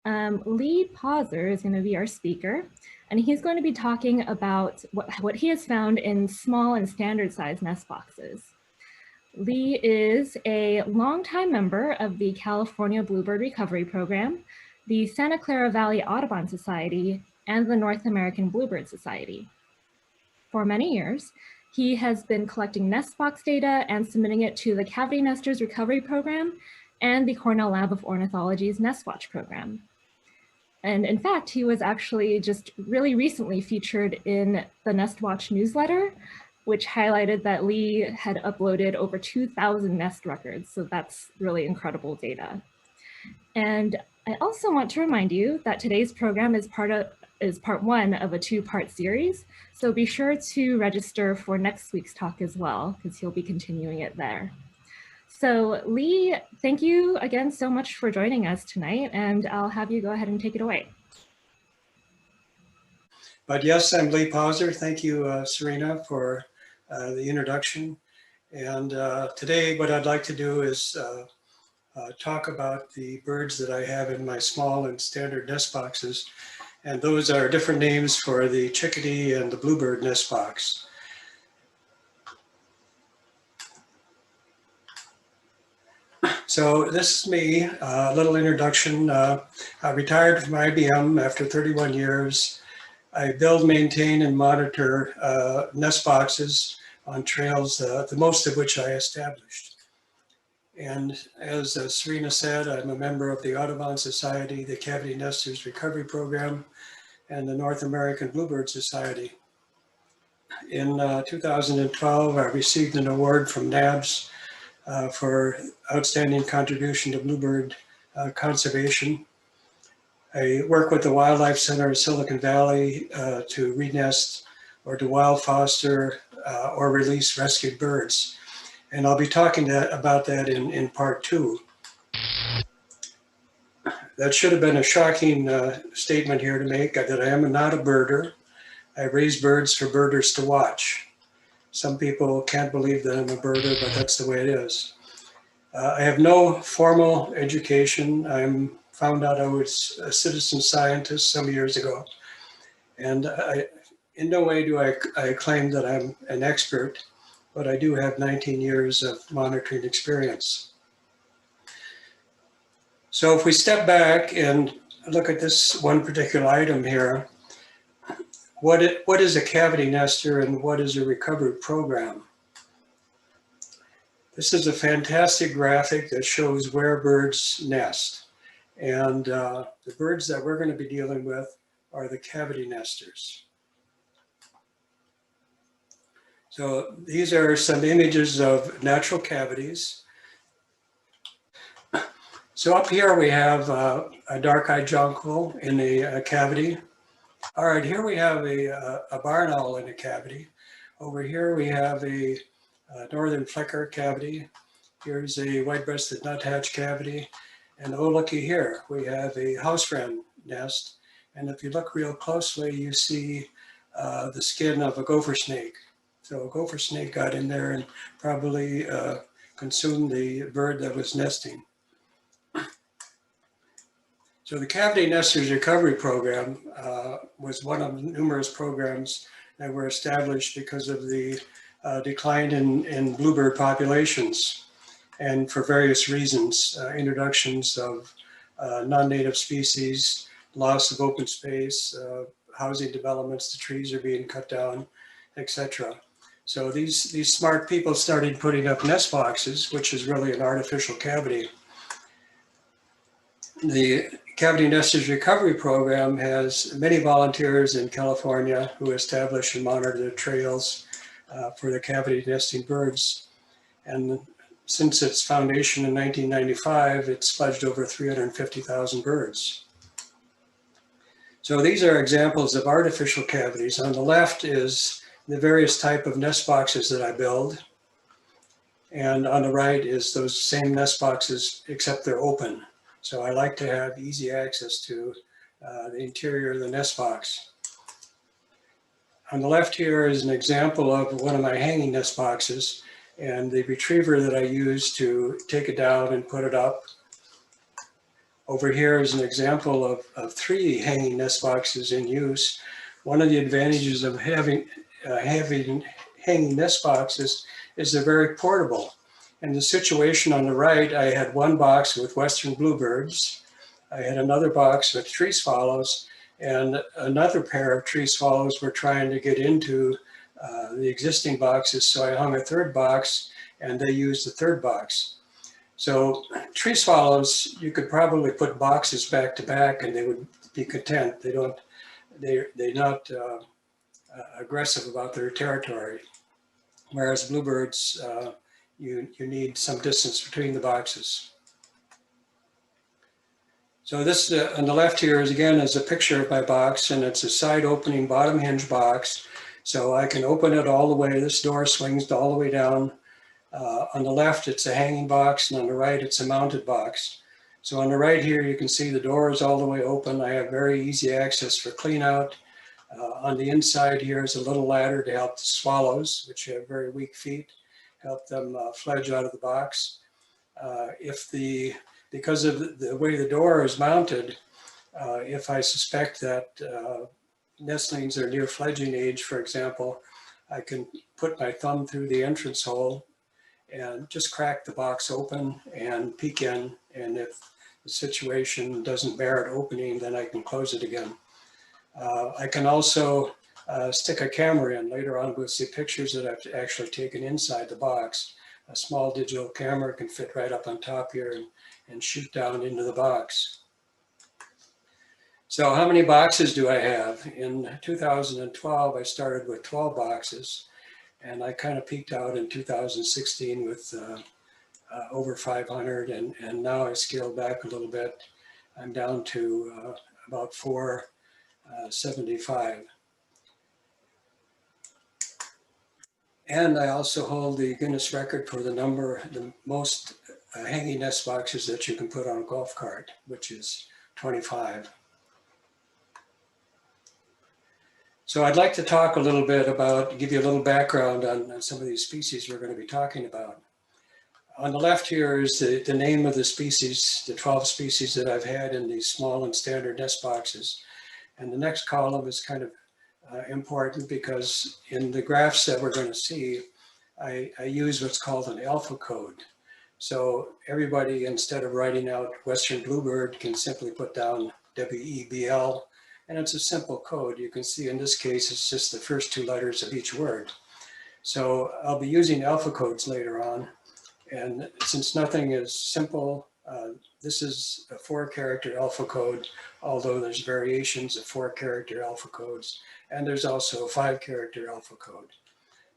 Lee Pauser is going to be our speaker, and he's going to be talking about what he has found in small and standard size nest boxes. Lee is a longtime member of the California Bluebird Recovery Program, the Santa Clara Valley Audubon Society, and the North American Bluebird Society. For many years, he has been collecting nest box data and submitting it to the Cavity Nesters Recovery Program and the Cornell Lab of Ornithology's Nest Watch program. And in fact, he was actually just really recently featured in the Nest Watch newsletter, which highlighted that Lee had uploaded over 2,000 nest records. So that's really incredible data. And I also want to remind you that today's program is part one of a two-part series. So be sure to register for next week's talk as well, because he'll be continuing it there. So Lee, thank you again so much for joining us tonight, and I'll have you go ahead and take it away. But yes, I'm Lee Pauser. Thank you, Serena, for the introduction. And today what I'd like to do is talk about the birds that I have in my small and standard nest boxes. And those are different names for the chickadee and the bluebird nest box. So this is me, a little introduction. I retired from IBM after 31 years. I build, maintain, and monitor nest boxes on trails, the most of which I established. And as Serena said, I'm a member of the Audubon Society, the Cavity Nesters Recovery Program, and the North American Bluebird Society. In 2012, I received an award from NABS for outstanding contribution to bluebird conservation. I work with the Wildlife Center of Silicon Valley to renest or to wild foster or release rescued birds. And I'll be talking about that in part two. That should have been a shocking statement here to make, that I am not a birder. I raise birds for birders to watch. Some people can't believe that I'm a birder, but that's the way it is. I have no formal education. I found out I was a citizen scientist some years ago. And in no way do I claim that I'm an expert, but I do have 19 years of monitoring experience. So if we step back and look at this one particular item here, what is a cavity nester and what is a recovery program? This is a fantastic graphic that shows where birds nest. And the birds that we're going to be dealing with are the cavity nesters. So these are some images of natural cavities. So up here we have a dark-eyed jonquil in a cavity. All right, here we have a barn owl in a cavity. Over here we have a northern flicker cavity. Here's a white-breasted nuthatch cavity. And oh, looky here, we have a house wren nest. And if you look real closely, you see the skin of a gopher snake. So a gopher snake got in there and probably consumed the bird that was nesting. So the Cavity Nesters Recovery Program was one of numerous programs that were established because of the decline in bluebird populations, and for various reasons, introductions of non-native species, loss of open space, housing developments, the trees are being cut down, etc. So these smart people started putting up nest boxes, which is really an artificial cavity. The Cavity Nesters Recovery Program has many volunteers in California who establish and monitor the trails for the cavity nesting birds. And since its foundation in 1995, it's fledged over 350,000 birds. So these are examples of artificial cavities. On the left is the various type of nest boxes that I build. And on the right is those same nest boxes, except they're open. So I like to have easy access to the interior of the nest box. On the left here is an example of one of my hanging nest boxes, and the retriever that I use to take it down and put it up Over here is an example of 3 hanging nest boxes in use. One of the advantages of having hanging nest boxes is they're very portable. In the situation on the right, I had one box with western bluebirds. I had another box with tree swallows, and another pair of tree swallows were trying to get into the existing boxes. So I hung a third box and they used the third box. So tree swallows, you could probably put boxes back to back and they would be content. They're not aggressive about their territory. Whereas bluebirds, you need some distance between the boxes. So this on the left here is again is a picture of my box, and it's a side opening bottom hinge box. So I can open it all the way. This door swings all the way down. On the left, it's a hanging box, and on the right, it's a mounted box. So on the right here, you can see the door is all the way open. I have very easy access for clean out. On the inside here is a little ladder to help the swallows, which have very weak feet, help them fledge out of the box. Because of the way the door is mounted, if I suspect that nestlings are near fledging age, for example, I can put my thumb through the entrance hole and just crack the box open and peek in. And if the situation doesn't merit opening, then I can close it again. I can also stick a camera in. Later on, we'll see pictures that I've actually taken inside the box. A small digital camera can fit right up on top here and shoot down into the box. So how many boxes do I have? In 2012, I started with 12 boxes, and I kind of peaked out in 2016 with over 500, and now I scaled back a little bit. I'm down to about 475. And I also hold the Guinness record for the most hanging nest boxes that you can put on a golf cart, which is 25. So I'd like to talk a little bit about, give you a little background on some of these species we're going to be talking about. On the left here is the name of the species, the 12 species that I've had in these small and standard nest boxes. And the next column is kind of important because in the graphs that we're going to see, I use what's called an alpha code. So everybody, instead of writing out Western Bluebird, can simply put down WEBL, and it's a simple code. You can see in this case, it's just the first 2 letters of each word. So I'll be using alpha codes later on. And since nothing is simple, this is a 4-character alpha code, although there's variations of 4-character alpha codes, and there's also a 5-character alpha code.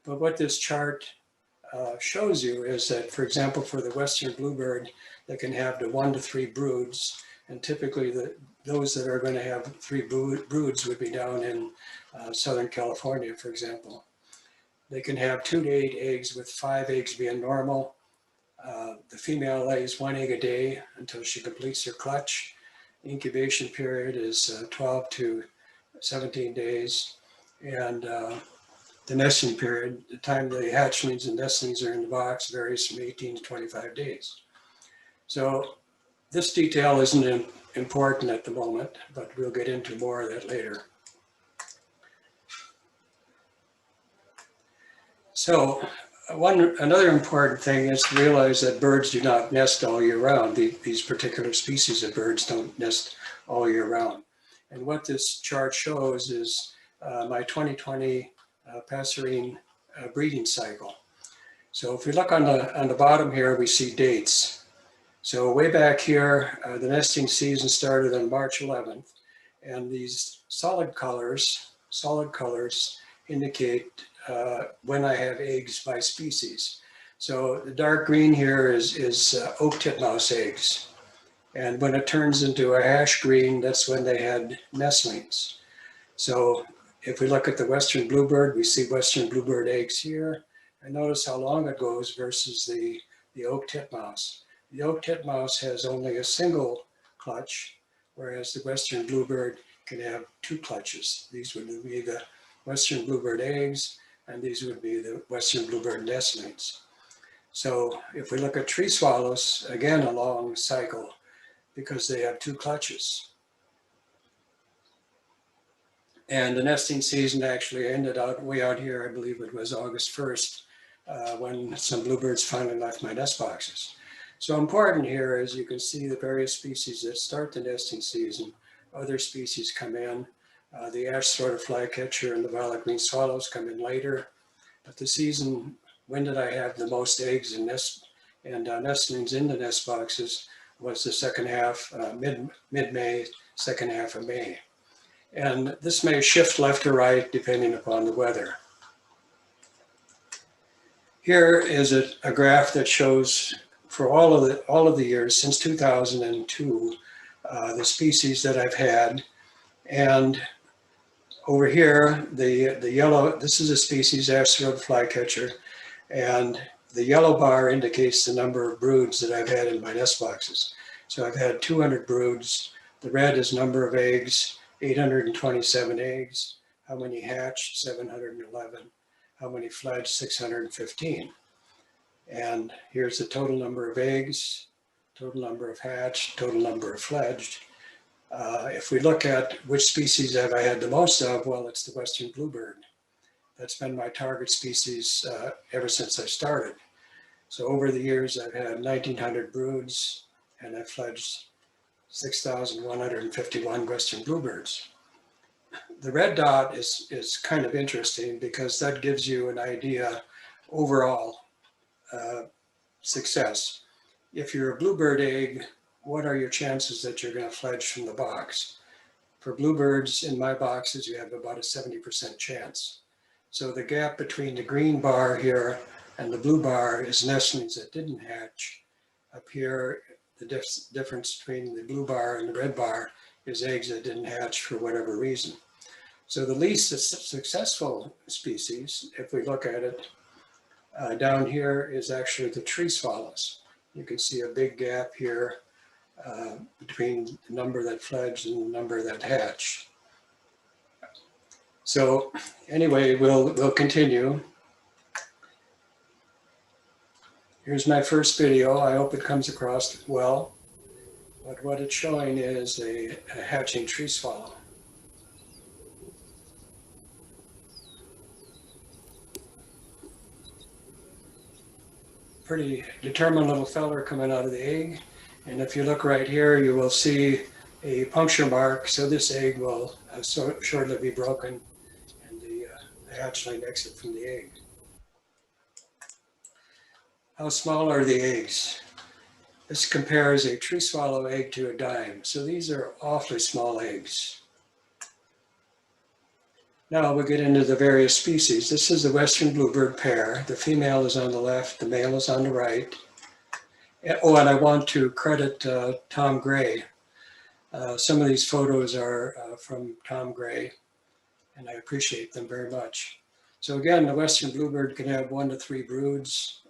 But what this chart shows you is that, for example, for the Western Bluebird, they can have the 1 to 3 broods, and typically those that are going to have 3 broods would be down in Southern California, for example. They can have 2 to 8 eggs, with 5 eggs being normal. The female lays 1 egg a day until she completes her clutch. The incubation period is 12 to 17 days. And the nesting period, the time the hatchlings and nestlings are in the box, varies from 18 to 25 days. So this detail isn't important at the moment, but we'll get into more of that later. So another important thing is to realize that birds do not nest all year round. These particular species of birds don't nest all year round. And what this chart shows is my 2020 passerine breeding cycle. So if we look on the bottom here, we see dates. So way back here, the nesting season started on March 11th, and these solid colors indicate when I have eggs by species. So the dark green here is oak titmouse eggs. And when it turns into a hash green, that's when they had nestlings. So if we look at the Western Bluebird, we see Western Bluebird eggs here. And notice how long it goes versus the oak titmouse. The oak titmouse has only a single clutch, whereas the Western Bluebird can have 2 clutches. These would be the Western Bluebird eggs, and these would be the Western Bluebird nestlings. So if we look at tree swallows, again, a long cycle, because they have two clutches. And the nesting season actually ended out way out here. I believe it was August 1st when some bluebirds finally left my nest boxes. So important here is you can see the various species that start the nesting season. Other species come in. The ash-throated flycatcher and the violet green swallows come in later. But the season, when did I have the most eggs and nestlings in the nest boxes was the second half, mid-May, second half of May. And this may shift left or right depending upon the weather. Here is a graph that shows for all of the years since 2002, the species that I've had. And over here, the yellow, this is a species, ash-throated flycatcher, and the yellow bar indicates the number of broods that I've had in my nest boxes. So I've had 200 broods. The red is number of eggs, 827 eggs. How many hatched? 711. How many fledged? 615. And here's the total number of eggs, total number of hatched, total number of fledged. If we look at which species have I had the most of, well, it's the western bluebird. That's been my target species ever since I started. So over the years, I've had 1,900 broods, and I've fledged 6,151 western bluebirds. The red dot is kind of interesting because that gives you an idea overall success. If you're a bluebird egg, what are your chances that you're going to fledge from the box? For bluebirds in my boxes, you have about a 70% chance. So the gap between the green bar here and the blue bar is nestlings that didn't hatch. Up here, the difference between the blue bar and the red bar is eggs that didn't hatch for whatever reason. So the least successful species, if we look at it, down here is actually the tree swallows. You can see a big gap here between the number that fledged and the number that hatched. So anyway, we'll continue. Here's my first video. I hope it comes across well. But what it's showing is a hatching tree swallow. Pretty determined little feller coming out of the egg. And if you look right here, you will see a puncture mark. So this egg will shortly be broken and the hatchling exit from the egg. How small are the eggs? This compares a tree swallow egg to a dime. So these are awfully small eggs. Now we'll get into the various species. This is the western bluebird pair. The female is on the left, the male is on the right. Oh, and I want to credit Tom Gray. Some of these photos are from Tom Gray, and I appreciate them very much. So again, the western bluebird can have 1 to 3 broods.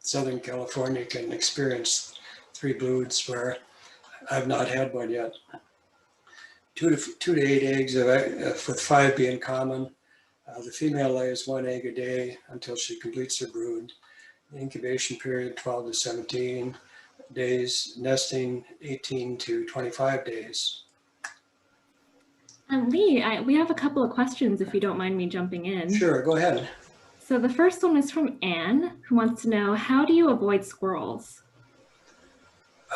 Southern California can experience 3 broods where I've not had one yet. 2 to 8 eggs, with 5 being common. The female lays 1 egg a day until she completes her brood. The incubation period 12 to 17 days, nesting 18 to 25 days. Lee, we have a couple of questions if you don't mind me jumping in. Sure, go ahead. So the first one is from Anne, who wants to know, how do you avoid squirrels?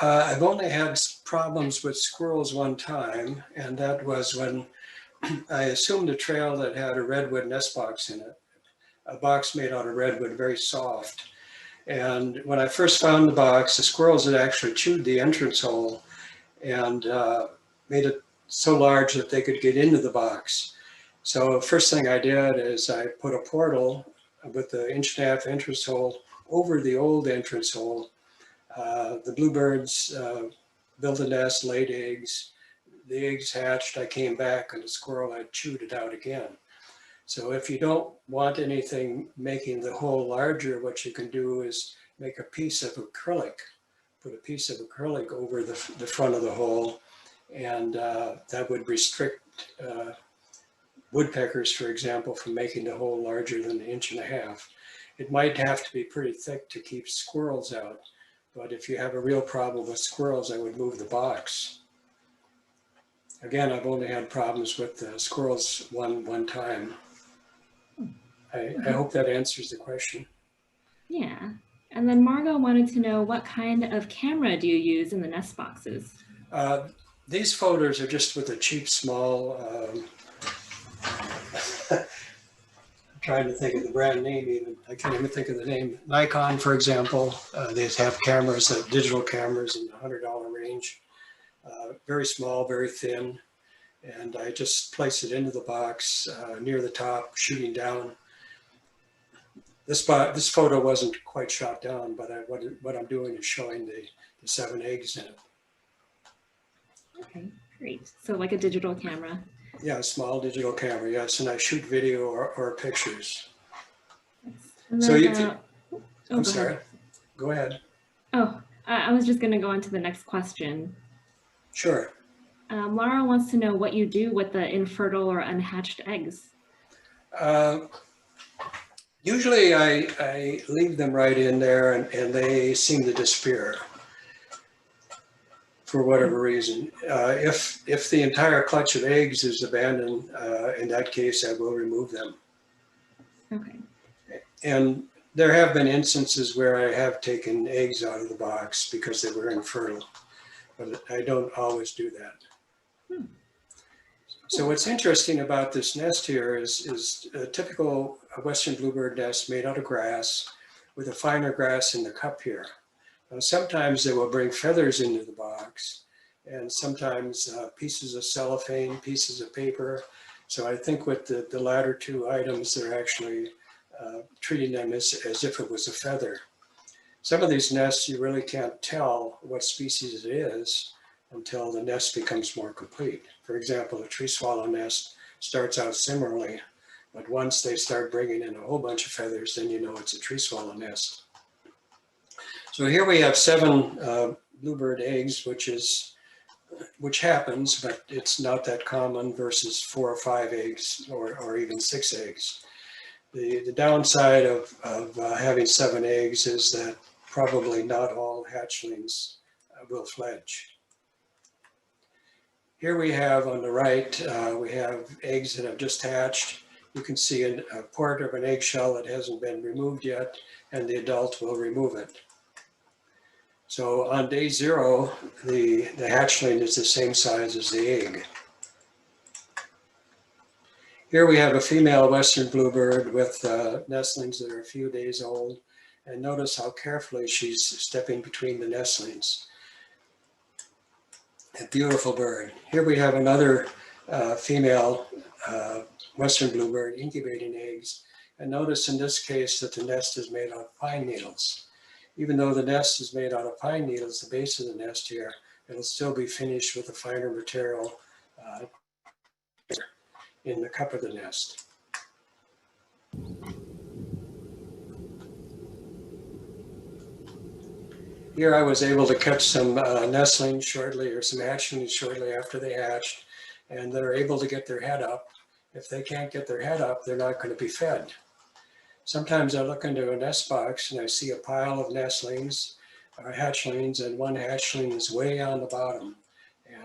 I've only had problems with squirrels one time, and that was when I assumed a trail that had a redwood nest box in it, a box made out of redwood, very soft. And when I first found the box, the squirrels had actually chewed the entrance hole and made it so large that they could get into the box. So first thing I did is I put a portal with the 1.5-inch entrance hole over the old entrance hole. The bluebirds built a nest, laid eggs. The eggs hatched, I came back and the squirrel had chewed it out again. So if you don't want anything making the hole larger, what you can do is make a piece of acrylic, put a piece of acrylic over the front of the hole, and that would restrict woodpeckers, for example, from making the hole larger than 1.5 inches. It might have to be pretty thick to keep squirrels out, But if you have a real problem with squirrels, I would move the box. Again, I've only had problems with the squirrels one time. I hope that answers the question. Yeah. And then Margot wanted to know, what kind of camera do you use in the nest boxes? These photos are just with a cheap, small, I'm trying to think of the brand name even. I can't even think of the name. Nikon, for example, they have cameras, digital cameras in the $100 range. Very small, very thin. And I just place it into the box near the top, shooting down. This photo wasn't quite shot down, but what I'm doing is showing the 7 eggs in it. Okay, great. So like a digital camera. Yeah, a small digital camera, yes. And I shoot video or pictures. Then, So I'm go sorry, ahead. Go ahead. Oh, I was just going to go on to the next question. Sure. Laura wants to know what you do with the infertile or unhatched eggs. Usually I leave them right in there and they seem to disappear for whatever reason. If the entire clutch of eggs is abandoned, in that case, I will remove them. Okay. And there have been instances where I have taken eggs out of the box because they were infertile, but I don't always do that. So what's interesting about this nest here is a typical Western bluebird nest made out of grass with a finer grass in the cup here. Now, sometimes they will bring feathers into the box and sometimes pieces of cellophane, pieces of paper. So I think with the latter two items, they're actually treating them as if it was a feather. Some of these nests, you really can't tell what species it is until the nest becomes more complete. For example, a tree swallow nest starts out similarly, but once they start bringing in a whole bunch of feathers, then you know it's a tree swallow nest. So here we have 7 bluebird eggs, which happens, but it's not that common versus 4 or 5 eggs or even 6 eggs. The downside of having 7 eggs is that probably not all hatchlings will fledge. Here we have on the right, we have eggs that have just hatched. You can see a part of an eggshell that hasn't been removed yet, and the adult will remove it. So on day 0, the hatchling is the same size as the egg. Here we have a female Western bluebird with nestlings that are a few days old, and notice how carefully she's stepping between the nestlings. A beautiful bird. Here we have another female Western bluebird incubating eggs. And notice in this case that the nest is made out of pine needles. Even though the nest is made out of pine needles, the base of the nest here, it'll still be finished with a finer material in the cup of the nest. Here I was able to catch some nestlings shortly, or some hatchlings shortly after they hatched, and they're able to get their head up. If they can't get their head up, they're not going to be fed. Sometimes I look into a nest box and I see a pile of nestlings or hatchlings, and one hatchling is way on the bottom.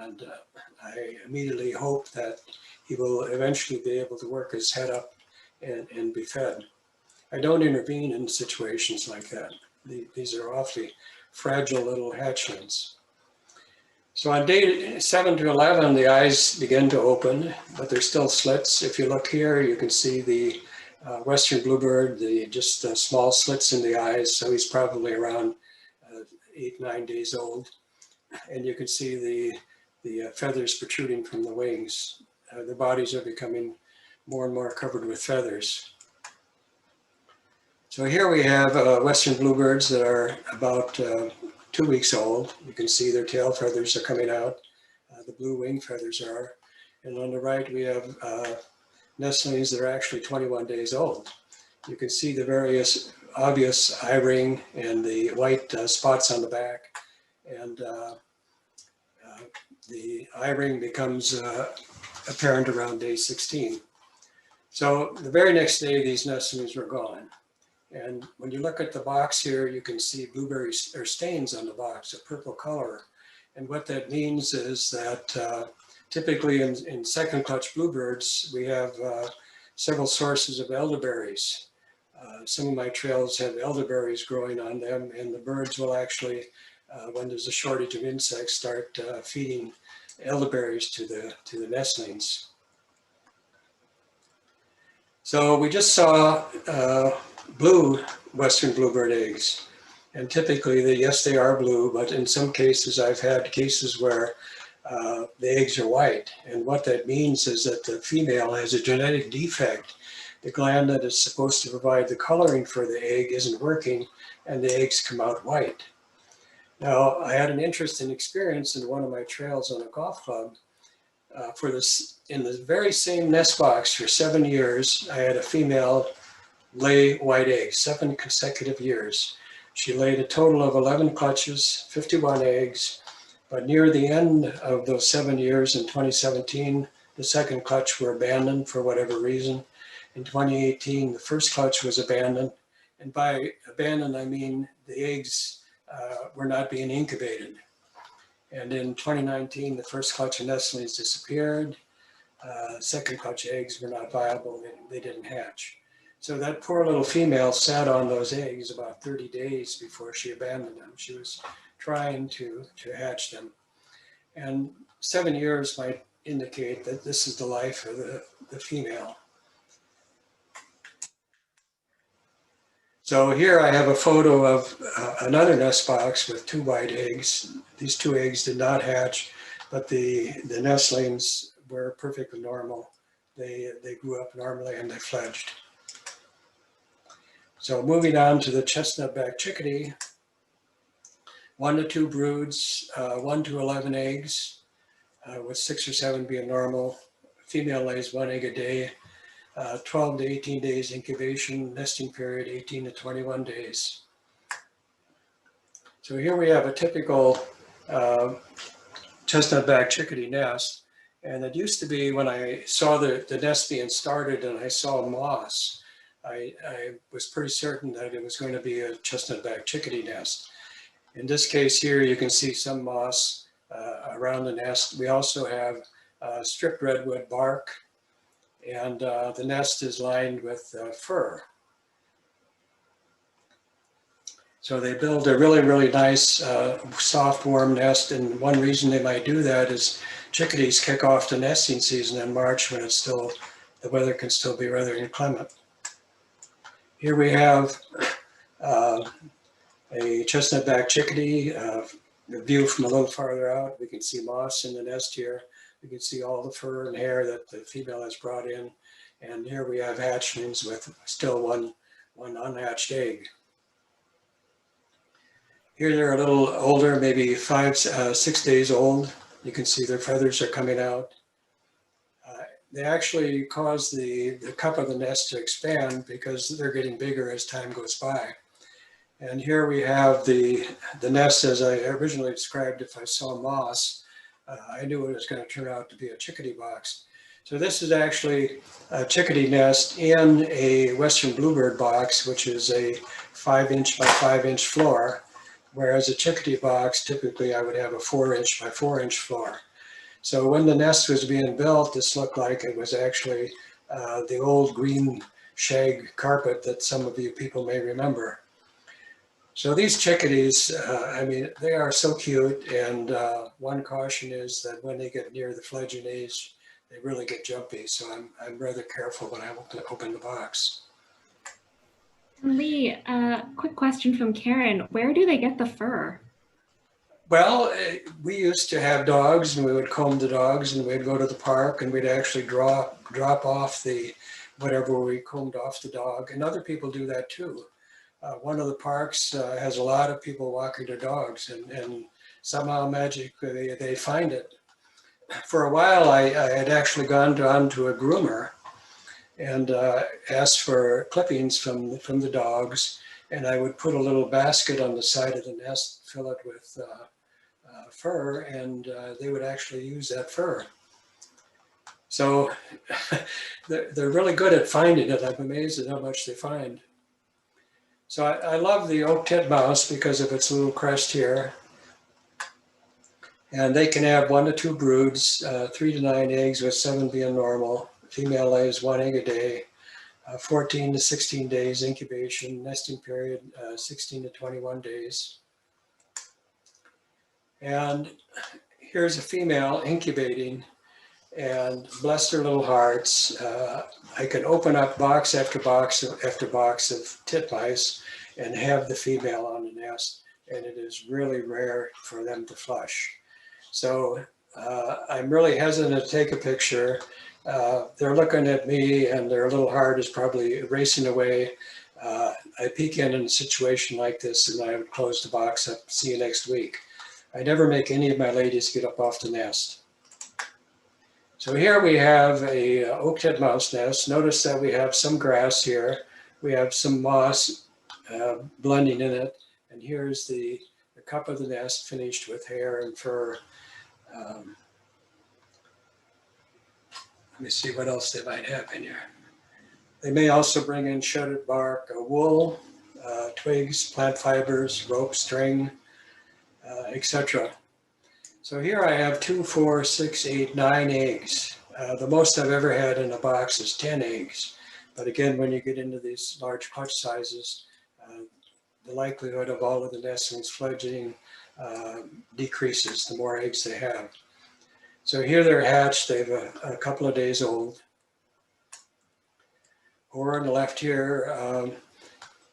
And I immediately hope that he will eventually be able to work his head up and be fed. I don't intervene in situations like that. These are awfully fragile little hatchlings. So on day 7 to 11, the eyes begin to open, but there's still slits. If you look here, you can see the Western bluebird, just small slits in the eyes. So he's probably around 8, 9 days old. And you can see the feathers protruding from the wings. The bodies are becoming more and more covered with feathers. So here we have Western bluebirds that are about 2 weeks old. You can see their tail feathers are coming out. The blue wing feathers are. And on the right, we have nestlings that are actually 21 days old. You can see the various obvious eye ring and the white spots on the back. And the eye ring becomes apparent around day 16. So the very next day, these nestlings were gone. And when you look at the box here, you can see blueberry or stains on the box, a purple color. And what that means is that typically in second clutch bluebirds, we have several sources of elderberries. Some of my trails have elderberries growing on them, and the birds will actually, when there's a shortage of insects, start feeding elderberries to the nestlings. So we just saw blue western bluebird eggs, and typically, yes, they are blue, but in some cases, I've had cases where the eggs are white, and what that means is that the female has a genetic defect. The gland that is supposed to provide the coloring for the egg isn't working, and the eggs come out white. Now, I had an interesting experience in one of my trails on a golf club. In the very same nest box for 7 years, I had a female lay white eggs, 7 consecutive years. She laid a total of 11 clutches, 51 eggs, but near the end of those 7 years in 2017, the second clutch were abandoned for whatever reason. In 2018, the first clutch was abandoned. And by abandoned, I mean the eggs were not being incubated. And in 2019, the first clutch of nestlings disappeared. Second clutch eggs were not viable. They didn't hatch. So that poor little female sat on those eggs about 30 days before she abandoned them. She was trying to hatch them. And 7 years might indicate that this is the life of the female. So here I have a photo of another nest box with 2 white eggs. These 2 eggs did not hatch, but the nestlings were perfectly normal. They grew up normally and they fledged. So moving on to the chestnut-backed chickadee, 1 to 2 broods, 1 to 11 eggs, with 6 or 7 being normal. Female lays 1 egg a day. 12 to 18 days incubation, nesting period 18 to 21 days. So here we have a typical chestnut-backed chickadee nest. And it used to be when I saw the nest being started and I saw moss, I was pretty certain that it was going to be a chestnut-backed chickadee nest. In this case here, you can see some moss around the nest. We also have stripped redwood bark, and the nest is lined with fur. So they build a really, really nice, soft, warm nest. And one reason they might do that is chickadees kick off the nesting season in March when it's still, the weather can still be rather inclement. Here we have a chestnut-backed chickadee. The view from a little farther out, we can see moss in the nest here. We can see all the fur and hair that the female has brought in. And here we have hatchlings with still one unhatched egg. Here they're a little older, maybe 6 days old. You can see their feathers are coming out. They actually cause the cup of the nest to expand because they're getting bigger as time goes by. And here we have the nest as I originally described. If I saw moss, I knew it was going to turn out to be a chickadee box. So this is actually a chickadee nest in a western bluebird box, which is a 5-inch by 5-inch floor, whereas a chickadee box, typically I would have a 4-inch by 4-inch floor. So when the nest was being built, this looked like it was actually the old green shag carpet that some of you people may remember. So these chickadees, I mean, they are so cute, and one caution is that when they get near the fledging age, they really get jumpy. So I'm rather careful when I open the box. Lee, quick question from Karen. Where do they get the fur? Well, we used to have dogs, and we would comb the dogs, and we'd go to the park, and we'd actually drop off whatever we combed off the dog. And other people do that too. One of the parks has a lot of people walking their dogs, and somehow magically they find it. For a while, I had actually gone to a groomer and asked for clippings from the dogs, and I would put a little basket on the side of the nest, fill it with fur, and they would actually use that fur. So they're really good at finding it. I'm amazed at how much they find. So I love the oak titmouse because of its little crest here. And they can have 1 to 2 broods, 3 to 9 eggs, with 7 being normal. Female lays 1 egg a day, 14 to 16 days incubation, nesting period 16 to 21 days. And here's a female incubating, and bless their little hearts, I could open up box after box after box of titmice and have the female on the nest, and it is really rare for them to flush. So I'm really hesitant to take a picture. They're looking at me and their little heart is probably racing away. I peek in a situation like this and I would close the box up, see you next week. I never make any of my ladies get up off the nest. So here we have a oak titmouse nest. Notice that we have some grass here. We have some moss blending in it. And here's the cup of the nest finished with hair and fur. Let me see what else they might have in here. They may also bring in shredded bark, wool, twigs, plant fibers, rope, string, etc. So here I have 2, 4, 6, 8, 9 eggs. The most I've ever had in a box is 10 eggs. But again, when you get into these large clutch sizes, the likelihood of all of the nestlings fledgling decreases the more eggs they have. So here they're hatched. They're a couple of days old. Over on the left here,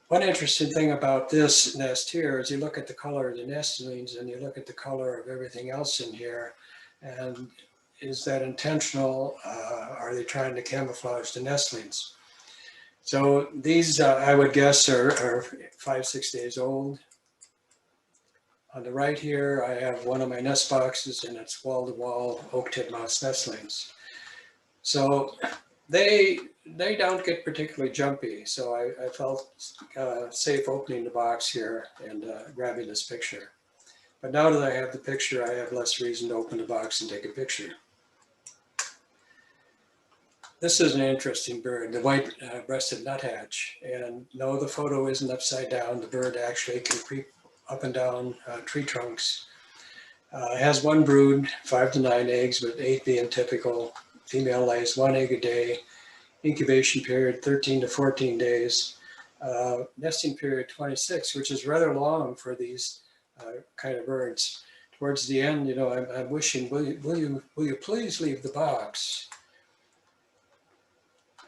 one interesting thing about this nest here is you look at the color of the nestlings and you look at the color of everything else in here, and is that intentional? Are they trying to camouflage the nestlings? So these, I would guess, are 5, 6 days old. On the right here, I have one of my nest boxes, and it's wall-to-wall oak titmouse nestlings. So they don't get particularly jumpy, so I felt safe opening the box here and grabbing this picture. But now that I have the picture, I have less reason to open the box and take a picture. This is an interesting bird, the white-breasted nuthatch. And no, the photo isn't upside down. The bird actually can creep up and down tree trunks. It has 1 brood, 5 to 9 eggs, with 8 being typical. Female lays 1 egg a day. Incubation period 13 to 14 days. Nesting period 26, which is rather long for these kind of birds. Towards the end, you know, I'm wishing, will you please leave the box?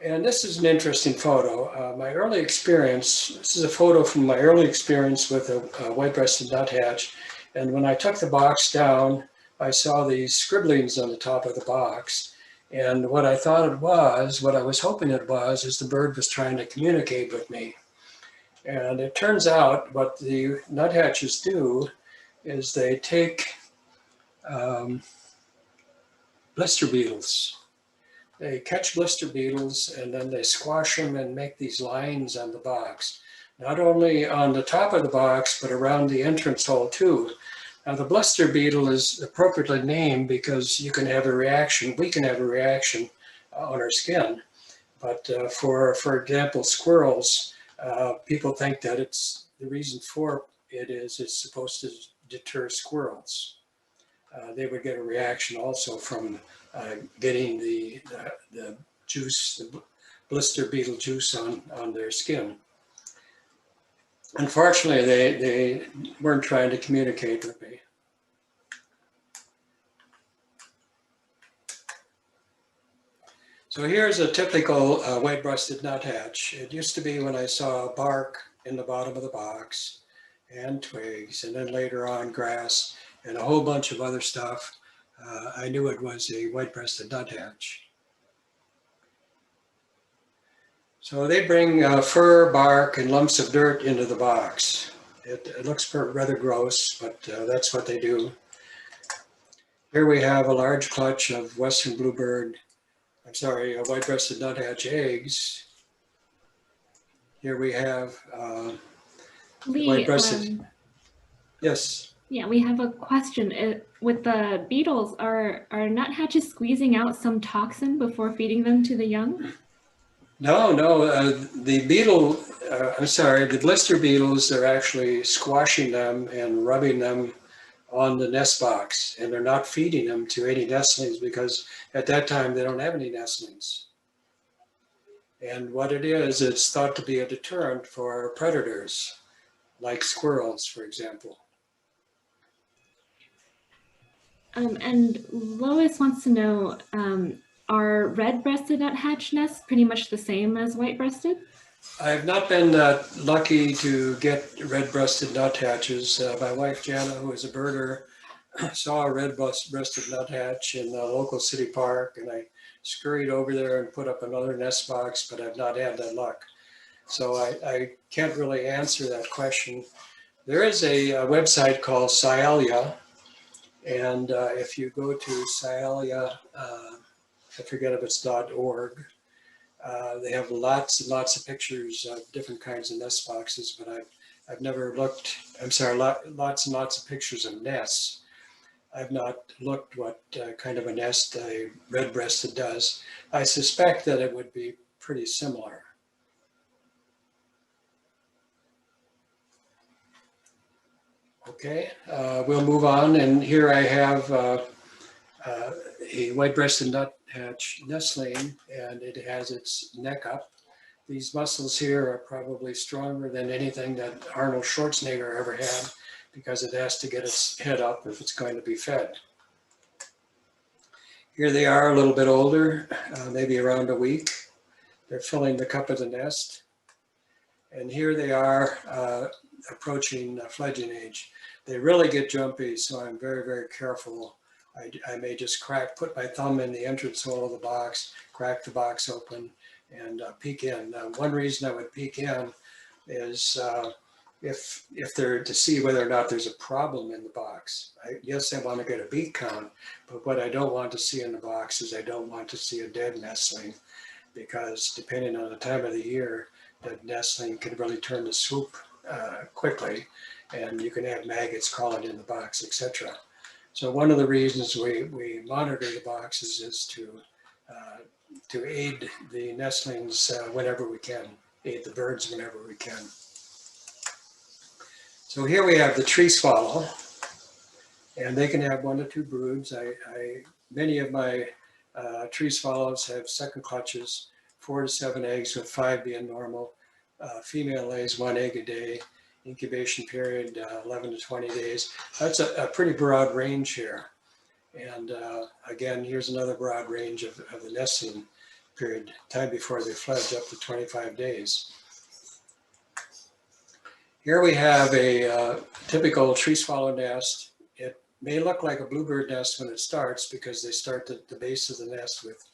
And this is an interesting photo. My early experience, this is a photo from my early experience with a white-breasted nuthatch. And when I took the box down, I saw these scribblings on the top of the box. And what I thought it was, what I was hoping it was, is the bird was trying to communicate with me. And it turns out what the nuthatches do is they take blister beetles. They catch blister beetles and then they squash them and make these lines on the box. Not only on the top of the box, but around the entrance hole too. Now the blister beetle is appropriately named because you can have a reaction, we can have a reaction on our skin. But for example, squirrels, people think that it's, the reason for it is it's supposed to deter squirrels. They would get a reaction also from getting the juice, the blister beetle juice on their skin. Unfortunately, they weren't trying to communicate with me. So here's a typical white-breasted nuthatch. It used to be when I saw bark in the bottom of the box and twigs, and then later on grass and a whole bunch of other stuff. I knew it was a white-breasted nuthatch. So they bring fur, bark, and lumps of dirt into the box. It looks rather gross, but that's what they do. Here we have a large clutch of western bluebird, white-breasted nuthatch eggs. Here we have white-breasted, yes. Yeah, we have a question. With the beetles, are nuthatches squeezing out some toxin before feeding them to the young? No, no, the beetle, I'm sorry, the blister beetles, they're actually squashing them and rubbing them on the nest box, and they're not feeding them to any nestlings because at that time they don't have any nestlings. And what it is, it's thought to be a deterrent for predators, like squirrels, for example. And Lois wants to know, are red-breasted nuthatch nests pretty much the same as white-breasted? I've not been lucky to get red-breasted nuthatches. My wife Jana, who is a birder, saw a red-breasted nuthatch in the local city park, and I scurried over there and put up another nest box, but I've not had that luck. So I can't really answer that question. There is a website called Scialia, and if you go to Scialia, I forget if it's .org, they have lots and lots of pictures of different kinds of nest boxes, but I've never looked, I'm sorry, lots and lots of pictures of nests. I've not looked what kind of a nest a red-breasted does. I suspect that it would be pretty similar. Okay, we'll move on. And here I have a white-breasted nuthatch nestling, and it has its neck up. These muscles here are probably stronger than anything that Arnold Schwarzenegger ever had because it has to get its head up if it's going to be fed. Here they are a little bit older, maybe around a week. They're filling the cup of the nest. And here they are approaching fledging age. They really get jumpy, so I'm very, very careful. I may just put my thumb in the entrance hole of the box, crack the box open, and peek in. One reason I would peek in is if they're to see whether or not there's a problem in the box. Yes, I want to get a beak count, but what I don't want to see in the box is I don't want to see a dead nestling, because depending on the time of the year, that nestling can really turn to soup quickly, and you can have maggots crawling in the box, etc. So one of the reasons we monitor the boxes is to aid the nestlings whenever we can, aid the birds whenever we can. So here we have the tree swallow, and they can have 1 to 2 broods. Many of my tree swallows have second clutches, 4 to 7 eggs, with 5 being normal. Female lays 1 egg a day. Incubation period 11 to 20 days. That's a pretty broad range here. And again, here's another broad range of the nesting period, time before they fledge, up to 25 days. Here we have a typical tree swallow nest. It may look like a bluebird nest when it starts because they start at the base of the nest with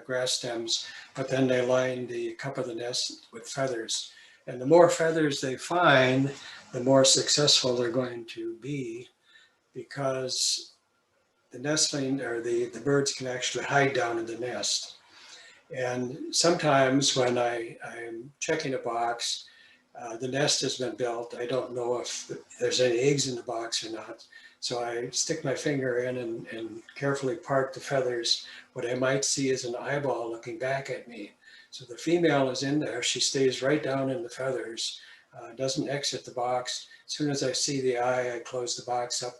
grass stems, but then they line the cup of the nest with feathers. And the more feathers they find, the more successful they're going to be, because the nestling or the birds can actually hide down in the nest. And sometimes when I'm checking a box, the nest has been built. I don't know if there's any eggs in the box or not. So I stick my finger in and carefully part the feathers. What I might see is an eyeball looking back at me. So the female is in there. She stays right down in the feathers, doesn't exit the box. As soon as I see the eye, I close the box up.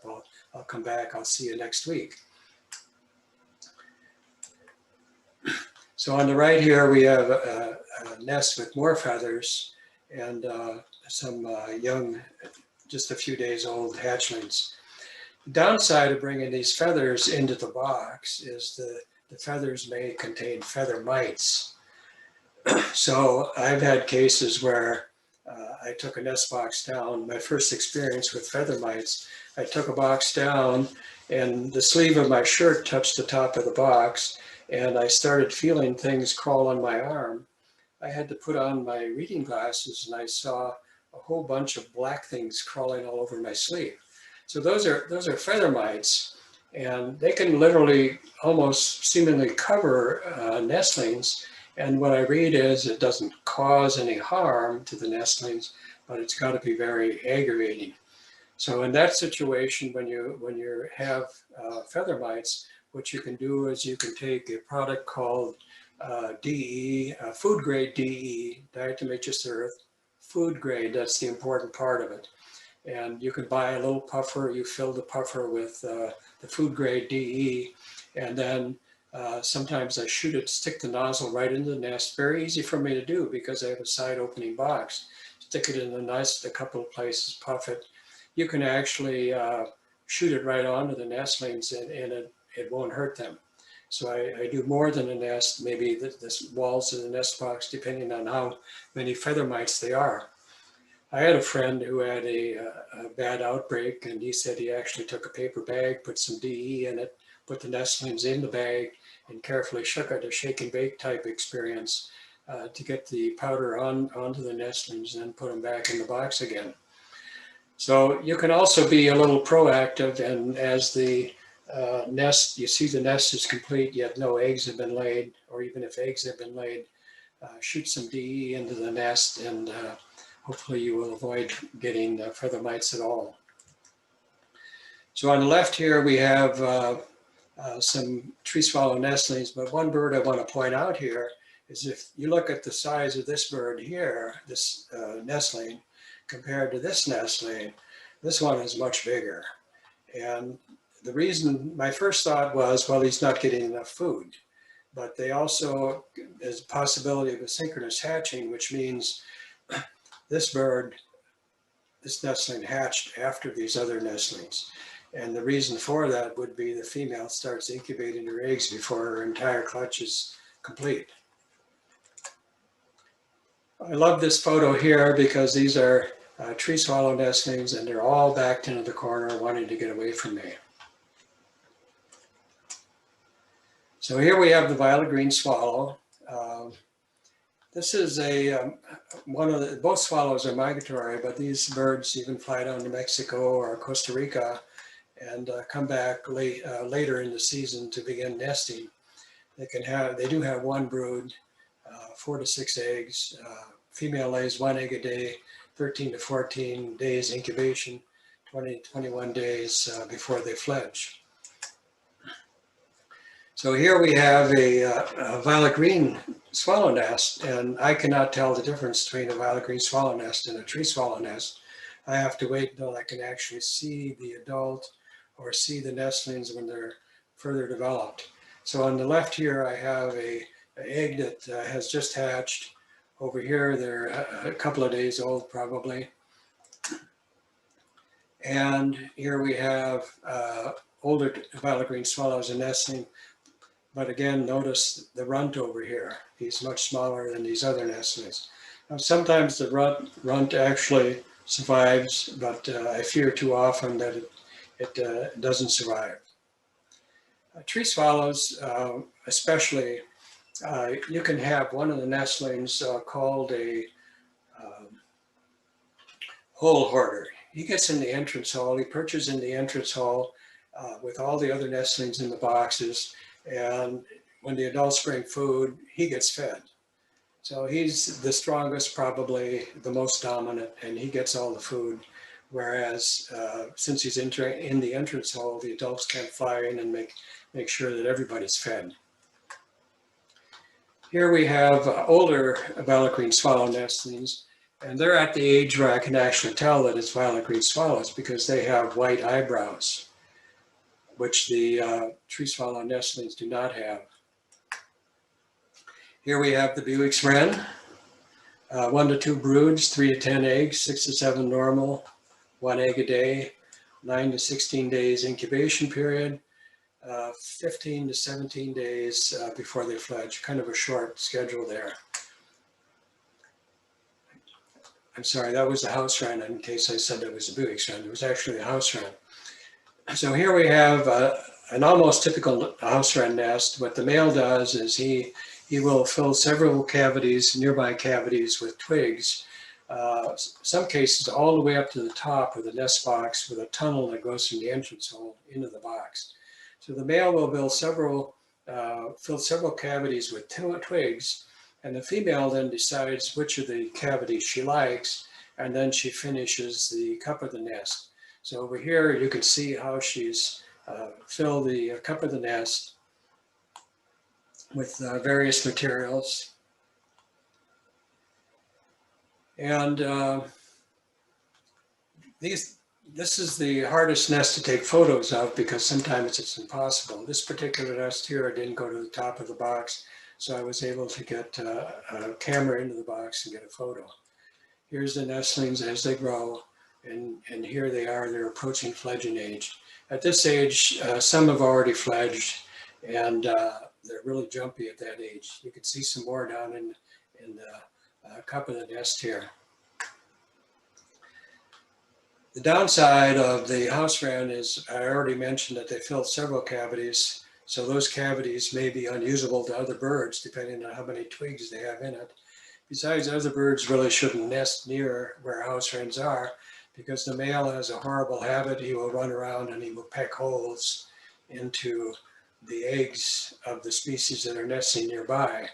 I'll come back. I'll see you next week. So on the right here, we have a nest with more feathers and some young, just a few days old hatchlings. The downside of bringing these feathers into the box is the feathers may contain feather mites. So I've had cases where I took a nest box down. My first experience with feather mites, I took a box down and the sleeve of my shirt touched the top of the box, and I started feeling things crawl on my arm. I had to put on my reading glasses, and I saw a whole bunch of black things crawling all over my sleeve. So those are feather mites, and they can literally almost seemingly cover nestlings. And what I read is it doesn't cause any harm to the nestlings, but it's got to be very aggravating. So in that situation, when you have feather mites, what you can do is you can take a product called DE, food grade DE, diatomaceous earth, food grade, that's the important part of it. And you can buy a little puffer, you fill the puffer with the food grade DE, and then sometimes I shoot it, stick the nozzle right into the nest. Very easy for me to do because I have a side opening box. Stick it in the nest a couple of places, puff it. You can actually shoot it right onto the nestlings and it won't hurt them. So I do more than a nest, maybe the walls of the nest box, depending on how many feather mites they are. I had a friend who had a bad outbreak, and he said he actually took a paper bag, put some DE in it, put the nestlings in the bag, and carefully shook it, a shake and bake type experience to get the powder onto the nestlings and then put them back in the box again. So you can also be a little proactive, and as the nest, you see the nest is complete, yet no eggs have been laid, or even if eggs have been laid, shoot some DE into the nest, and hopefully you will avoid getting feather mites at all. So on the left here we have some tree swallow nestlings, but one bird I want to point out here is if you look at the size of this bird here, this nestling, compared to this nestling, this one is much bigger. And the reason, my first thought was, well, he's not getting enough food. But they also, there's a possibility of asynchronous hatching, which means this bird, this nestling hatched after these other nestlings. And the reason for that would be the female starts incubating her eggs before her entire clutch is complete. I love this photo here because these are tree swallow nestlings, and they're all backed into the corner wanting to get away from me. So here we have the violet green swallow. This is both swallows are migratory, but these birds even fly down to Mexico or Costa Rica and come back later in the season to begin nesting. They do have one brood, 4 to 6 eggs. Female lays 1 egg a day, 13 to 14 days incubation, 20 to 21 days before they fledge. So here we have a violet green swallow nest, and I cannot tell the difference between a violet green swallow nest and a tree swallow nest. I have to wait until I can actually see the adult or see the nestlings when they're further developed. So on the left here, I have an egg that has just hatched. Over here, they're a couple of days old probably. And here we have older violet green swallows and nestling. But again, notice the runt over here. He's much smaller than these other nestlings. Now, sometimes the runt actually survives, but I fear too often that it doesn't survive. Tree swallows, especially, you can have one of the nestlings called a hole hoarder. He gets in the entrance hole, he perches in the entrance hole with all the other nestlings in the boxes, and when the adults bring food, he gets fed. So he's the strongest, probably the most dominant, and he gets all the food. Whereas since he's in the entrance hole, the adults can't fly in and make sure that everybody's fed. Here we have older violet green swallow nestlings, and they're at the age where I can actually tell that it's violet green swallows because they have white eyebrows, which the tree swallow nestlings do not have. Here we have the Bewick's Wren, 1 to 2 broods, 3 to 10 eggs, 6 to 7 normal, 1 egg a day, 9 to 16 days incubation period, 15 to 17 days before they fledge, kind of a short schedule there. I'm sorry, that was a house wren in case I said that was a Bewick's Wren. It was actually a house wren. So here we have an almost typical house wren nest. What the male does is he will fill several cavities, nearby cavities with twigs, some cases all the way up to the top of the nest box with a tunnel that goes from the entrance hole into the box. So the male will fill several cavities with twigs, and the female then decides which of the cavities she likes, and then she finishes the cup of the nest. So over here, you can see how she's filled the cup of the nest. with various materials. And this is the hardest nest to take photos of because sometimes it's impossible. This particular nest here, I didn't go to the top of the box, so I was able to get a camera into the box and get a photo. Here's the nestlings as they grow, and here they are, they're approaching fledging age. At this age, some have already fledged, and they're really jumpy at that age. You can see some more down in the cup of the nest here. The downside of the house wren is, I already mentioned that they fill several cavities, so those cavities may be unusable to other birds depending on how many twigs they have in it. Besides, other birds really shouldn't nest near where house wrens are because the male has a horrible habit. He will run around and he will peck holes into the eggs of the species that are nesting nearby.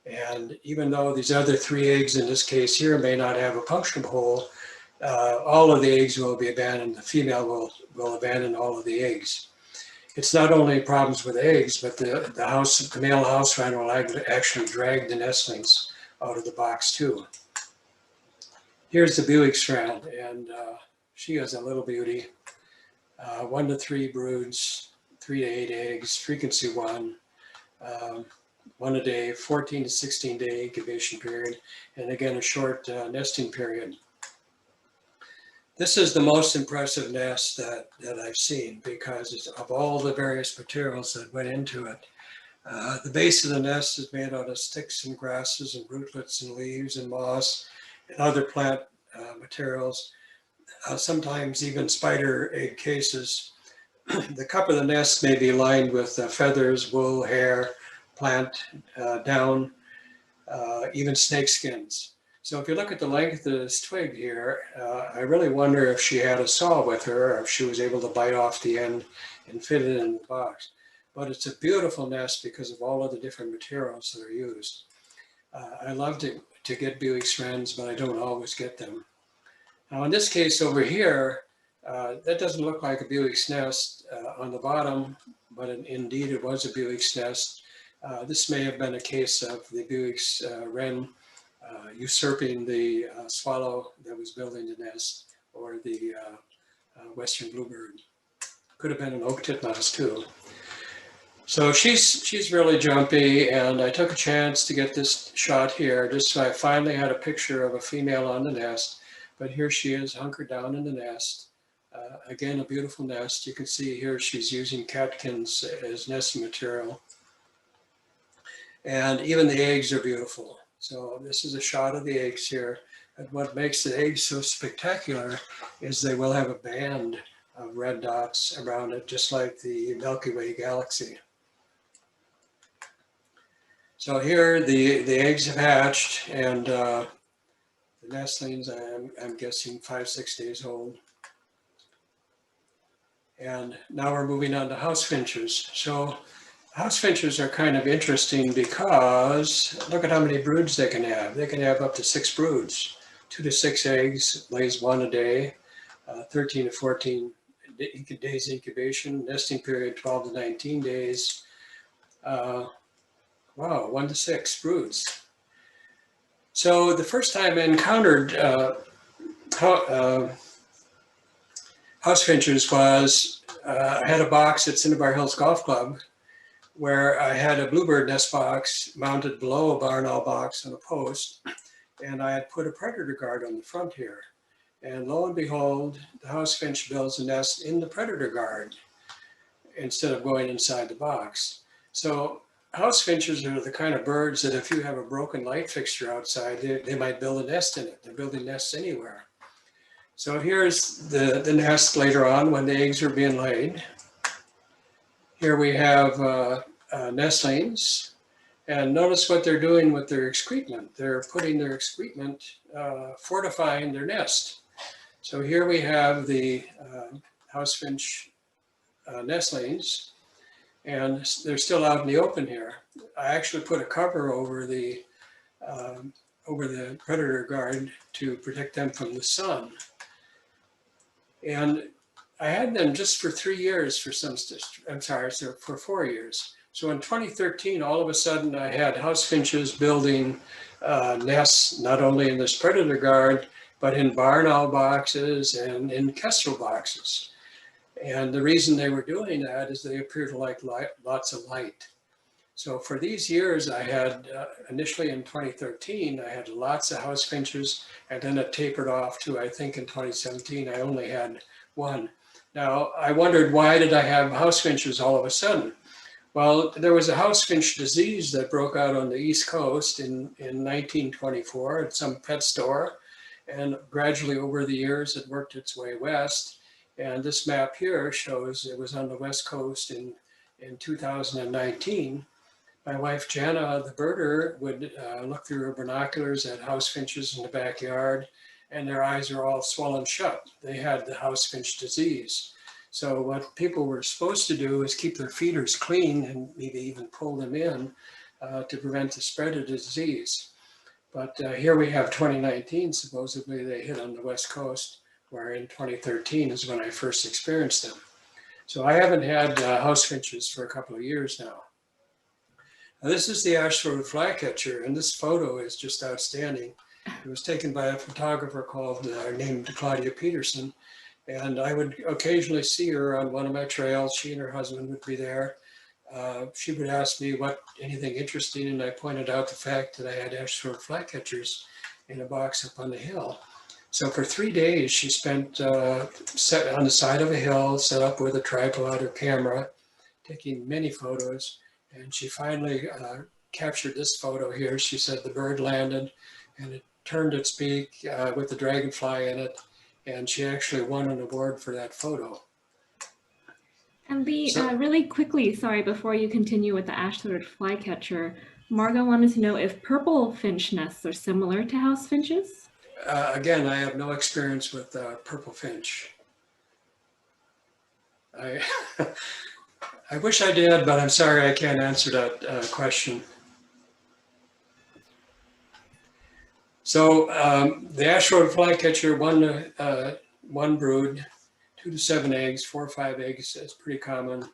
And even though these other 3 eggs in this case here may not have a punctured hole, all of the eggs will be abandoned. The female will abandon all of the eggs. It's not only problems with eggs, but the male house wren will actually drag the nestlings out of the box too. Here's the Bewick's wren, and she is a little beauty. 1 to 3 broods, 3 to 8 eggs, frequency 1, 1 a day, 14 to 16 day incubation period, and again a short nesting period. This is the most impressive nest that I've seen because of all the various materials that went into it. The base of the nest is made out of sticks and grasses and rootlets and leaves and moss and other plant materials, sometimes even spider egg cases. The cup of the nest may be lined with feathers, wool, hair, plant, down, even snake skins. So if you look at the length of this twig here, I really wonder if she had a saw with her or if she was able to bite off the end and fit it in the box. But it's a beautiful nest because of all of the different materials that are used. I love to get Bewick's wrens, but I don't always get them. Now in this case over here, that doesn't look like a Bewick's nest on the bottom, but indeed it was a Bewick's nest. This may have been a case of the Bewick's wren usurping the swallow that was building the nest, or the western bluebird. Could have been an oak titmouse too. So she's really jumpy, and I took a chance to get this shot here, just so I finally had a picture of a female on the nest. But here she is, hunkered down in the nest. Again, a beautiful nest. You can see here she's using catkins as nesting material. And even the eggs are beautiful. So this is a shot of the eggs here. And what makes the eggs so spectacular is they will have a band of red dots around it, just like the Milky Way galaxy. So here the eggs have hatched, and the nestlings, I'm guessing 5-6 days old. And now we're moving on to house finches. So house finches are kind of interesting because look at how many broods they can have. They can have up to 6 broods, 2 to 6 eggs, lays 1 a day, 13 to 14 days incubation, nesting period 12 to 19 days. Wow, 1 to 6 broods. So the first time I encountered house finches was, I had a box at Cinnabar Hills Golf Club where I had a bluebird nest box mounted below a barn owl box on a post, and I had put a predator guard on the front here. And lo and behold, the house finch builds a nest in the predator guard instead of going inside the box. So house finches are the kind of birds that if you have a broken light fixture outside, they might build a nest in it. They're building nests anywhere. So here's the nest later on when the eggs are being laid. Here we have nestlings, and notice what they're doing with their excrement. They're putting their excrement, fortifying their nest. So here we have the house finch nestlings, and they're still out in the open here. I actually put a cover over the predator guard to protect them from the sun. And I had them just for 3 years for some, I'm sorry, so for 4 years. So in 2013, all of a sudden I had house finches building nests, not only in this predator guard, but in barn owl boxes and in kestrel boxes. And the reason they were doing that is they appear to like lots of light. So for these years, I had, initially in 2013, I had lots of house finches, and then it tapered off to, I think in 2017, I only had one. Now, I wondered, why did I have house finches all of a sudden? Well, there was a house finch disease that broke out on the East Coast in 1924 at some pet store. And gradually over the years, it worked its way west. And this map here shows it was on the West Coast in 2019. My wife, Jana, the birder, would look through her binoculars at house finches in the backyard, and their eyes are all swollen shut. They had the house finch disease. So what people were supposed to do is keep their feeders clean and maybe even pull them in to prevent the spread of the disease. But here we have 2019, supposedly they hit on the West Coast, where in 2013 is when I first experienced them. So I haven't had house finches for a couple of years now. Now, this is the ash-throated flycatcher, and this photo is just outstanding. It was taken by a photographer named Claudia Peterson, and I would occasionally see her on one of my trails. She and her husband would be there. She would ask me anything interesting, and I pointed out the fact that I had ash-throated flycatchers in a box up on the hill. So for 3 days, she spent set on the side of a hill, set up with a tripod or camera, taking many photos. And she finally captured this photo here. She said the bird landed and it turned its beak with the dragonfly in it. And she actually won an award for that photo. And really quickly, sorry, before you continue with the ash-throated flycatcher, Margot wanted to know if purple finch nests are similar to house finches? Again, I have no experience with purple finch. I wish I did, but I'm sorry I can't answer that question. So the ash-throated flycatcher, one brood, 2 to 7 eggs, 4 or 5 eggs is pretty common.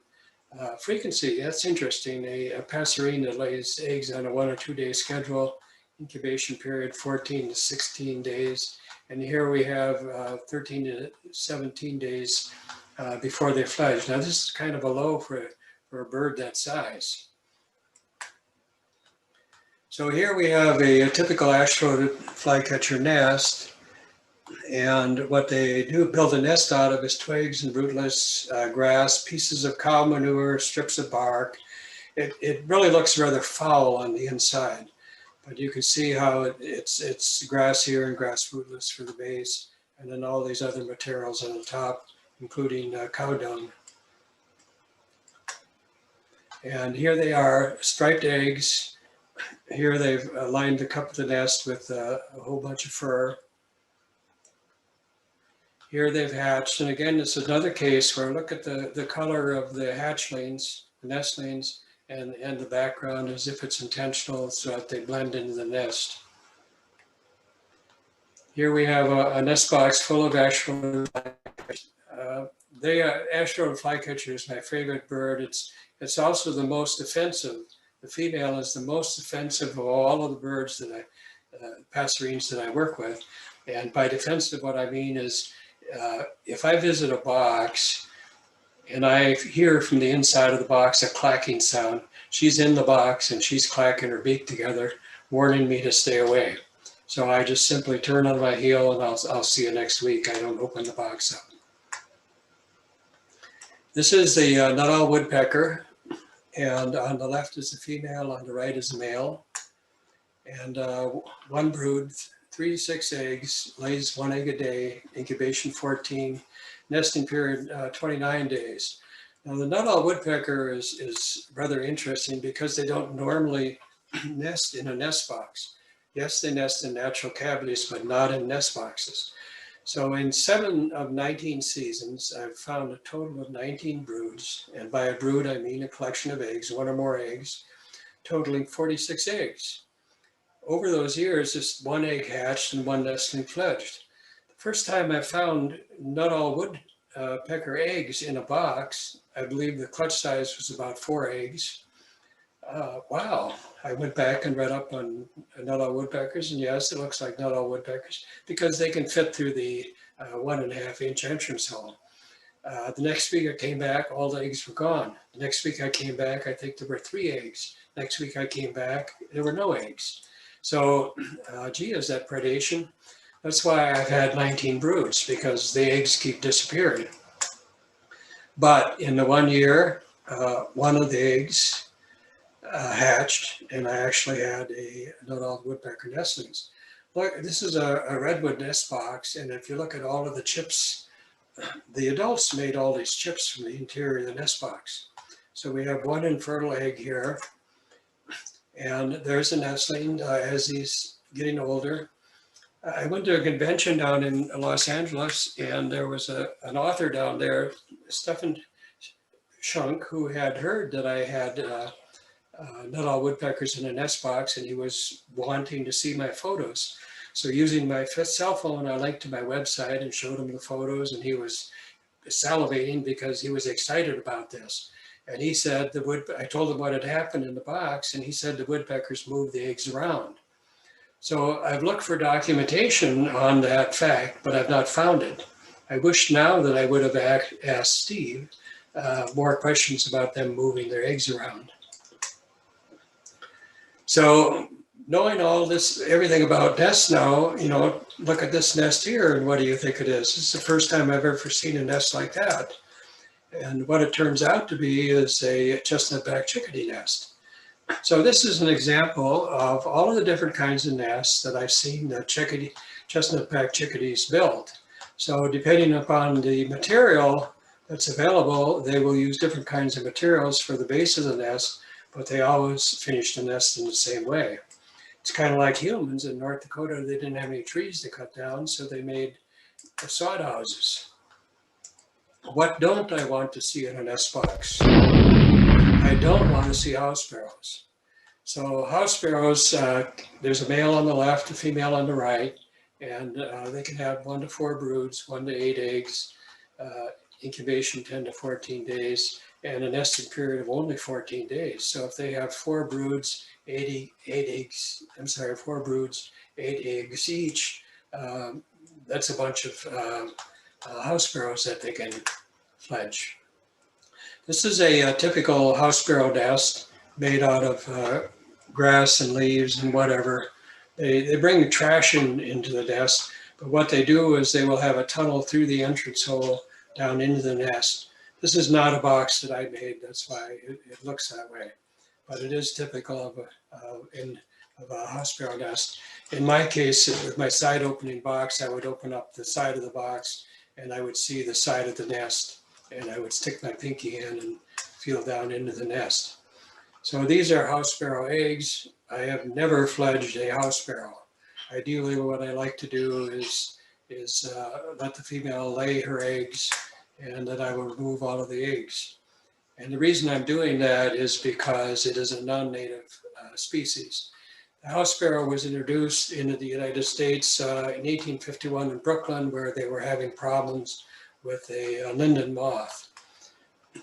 Frequency, that's interesting. A passerine that lays eggs on a 1 or 2 day schedule, incubation period 14 to 16 days. And here we have 13 to 17 days before they fledge. Now this is kind of a low for a bird that size. So here we have a typical ash-throated flycatcher nest. And what they do build a nest out of is twigs and rootless grass, pieces of cow manure, strips of bark. It really looks rather foul on the inside, but you can see how it's grass here and grass rootless for the base, and then all these other materials on the top, including cow dung. And here they are, striped eggs. Here they've lined the cup of the nest with a whole bunch of fur. Here they've hatched, and again, this is another case where look at the color of the hatchlings, the nestlings, and the background as if it's intentional so that they blend into the nest. Here we have a nest box full of ash-throated flycatchers. Ash-throated flycatcher is my favorite bird. It's also the most offensive. The female is the most offensive of all of the birds that passerines that I work with. And by defensive, what I mean is if I visit a box and I hear from the inside of the box a clacking sound, she's in the box and she's clacking her beak together, warning me to stay away. So I just simply turn on my heel and I'll see you next week. I don't open the box up. This is the Nuttalls Woodpecker, and on the left is the female, on the right is the male. And one brood, 3 to 6 eggs, lays 1 egg a day, incubation 14, nesting period 29 days. Now the Nuttalls Woodpecker is rather interesting because they don't normally nest in a nest box. Yes, they nest in natural cavities, but not in nest boxes. So in 7 of 19 seasons, I've found a total of 19 broods. And by a brood, I mean a collection of eggs, 1 or more eggs, totaling 46 eggs. Over those years, just 1 egg hatched and 1 nestling fledged. The first time I found Nuttalls Woodpecker eggs in a box, I believe the clutch size was about 4 eggs. Wow. I went back and read up on Nuttalls woodpeckers, and yes, it looks like Nuttalls woodpeckers because they can fit through the 1.5-inch entrance hole. The next week I came back, all the eggs were gone. The next week I came back, I think there were 3 eggs. Next week I came back, there were no eggs. So, gee, is that predation? That's why I've had 19 broods, because the eggs keep disappearing. But in the 1 year, one of the eggs hatched, and I actually had a Nuttalls woodpecker nestlings. Look, this is a redwood nest box, and if you look at all of the chips, the adults made all these chips from the interior of the nest box. So we have one infertile egg here, and there's a nestling as he's getting older. I went to a convention down in Los Angeles, and there was an author down there, Stephen Shunk, who had heard that I had Nuttalls woodpeckers in a nest box, and he was wanting to see my photos. So using my cell phone, I linked to my website and showed him the photos, and he was salivating because he was excited about this. And he said I told him what had happened in the box, and he said the woodpeckers moved the eggs around. So I've looked for documentation on that fact, but I've not found it. I wish now that I would have asked Steve more questions about them moving their eggs around. So knowing all this, everything about nests now, you know, look at this nest here, and what do you think it is? This is the first time I've ever seen a nest like that. And what it turns out to be is a chestnut-backed chickadee nest. So this is an example of all of the different kinds of nests that I've seen the chestnut-backed chickadees build. So depending upon the material that's available, they will use different kinds of materials for the base of the nest, but they always finish the nest in the same way. It's kind of like humans in North Dakota. They didn't have any trees to cut down, so they made sod houses. What don't I want to see in a nest box? I don't want to see house sparrows. So house sparrows, there's a male on the left, a female on the right, and they can have 1 to 4 broods, 1 to 8 eggs, incubation 10 to 14 days, and a nesting period of only 14 days. So if they have 4 broods, 4 broods, 8 eggs each, that's a bunch of house sparrows that they can fledge. This is a typical house sparrow nest made out of grass and leaves and whatever. They bring trash into the nest, but what they do is they will have a tunnel through the entrance hole down into the nest. This is not a box that I made, that's why it looks that way. But it is typical of a house sparrow nest. In my case, with my side opening box, I would open up the side of the box and I would see the side of the nest, and I would stick my pinky in and feel down into the nest. So these are house sparrow eggs. I have never fledged a house sparrow. Ideally, what I like to do is let the female lay her eggs, and then I will remove all of the eggs. And the reason I'm doing that is because it is a non-native species. The house sparrow was introduced into the United States in 1851 in Brooklyn, where they were having problems with a linden moth.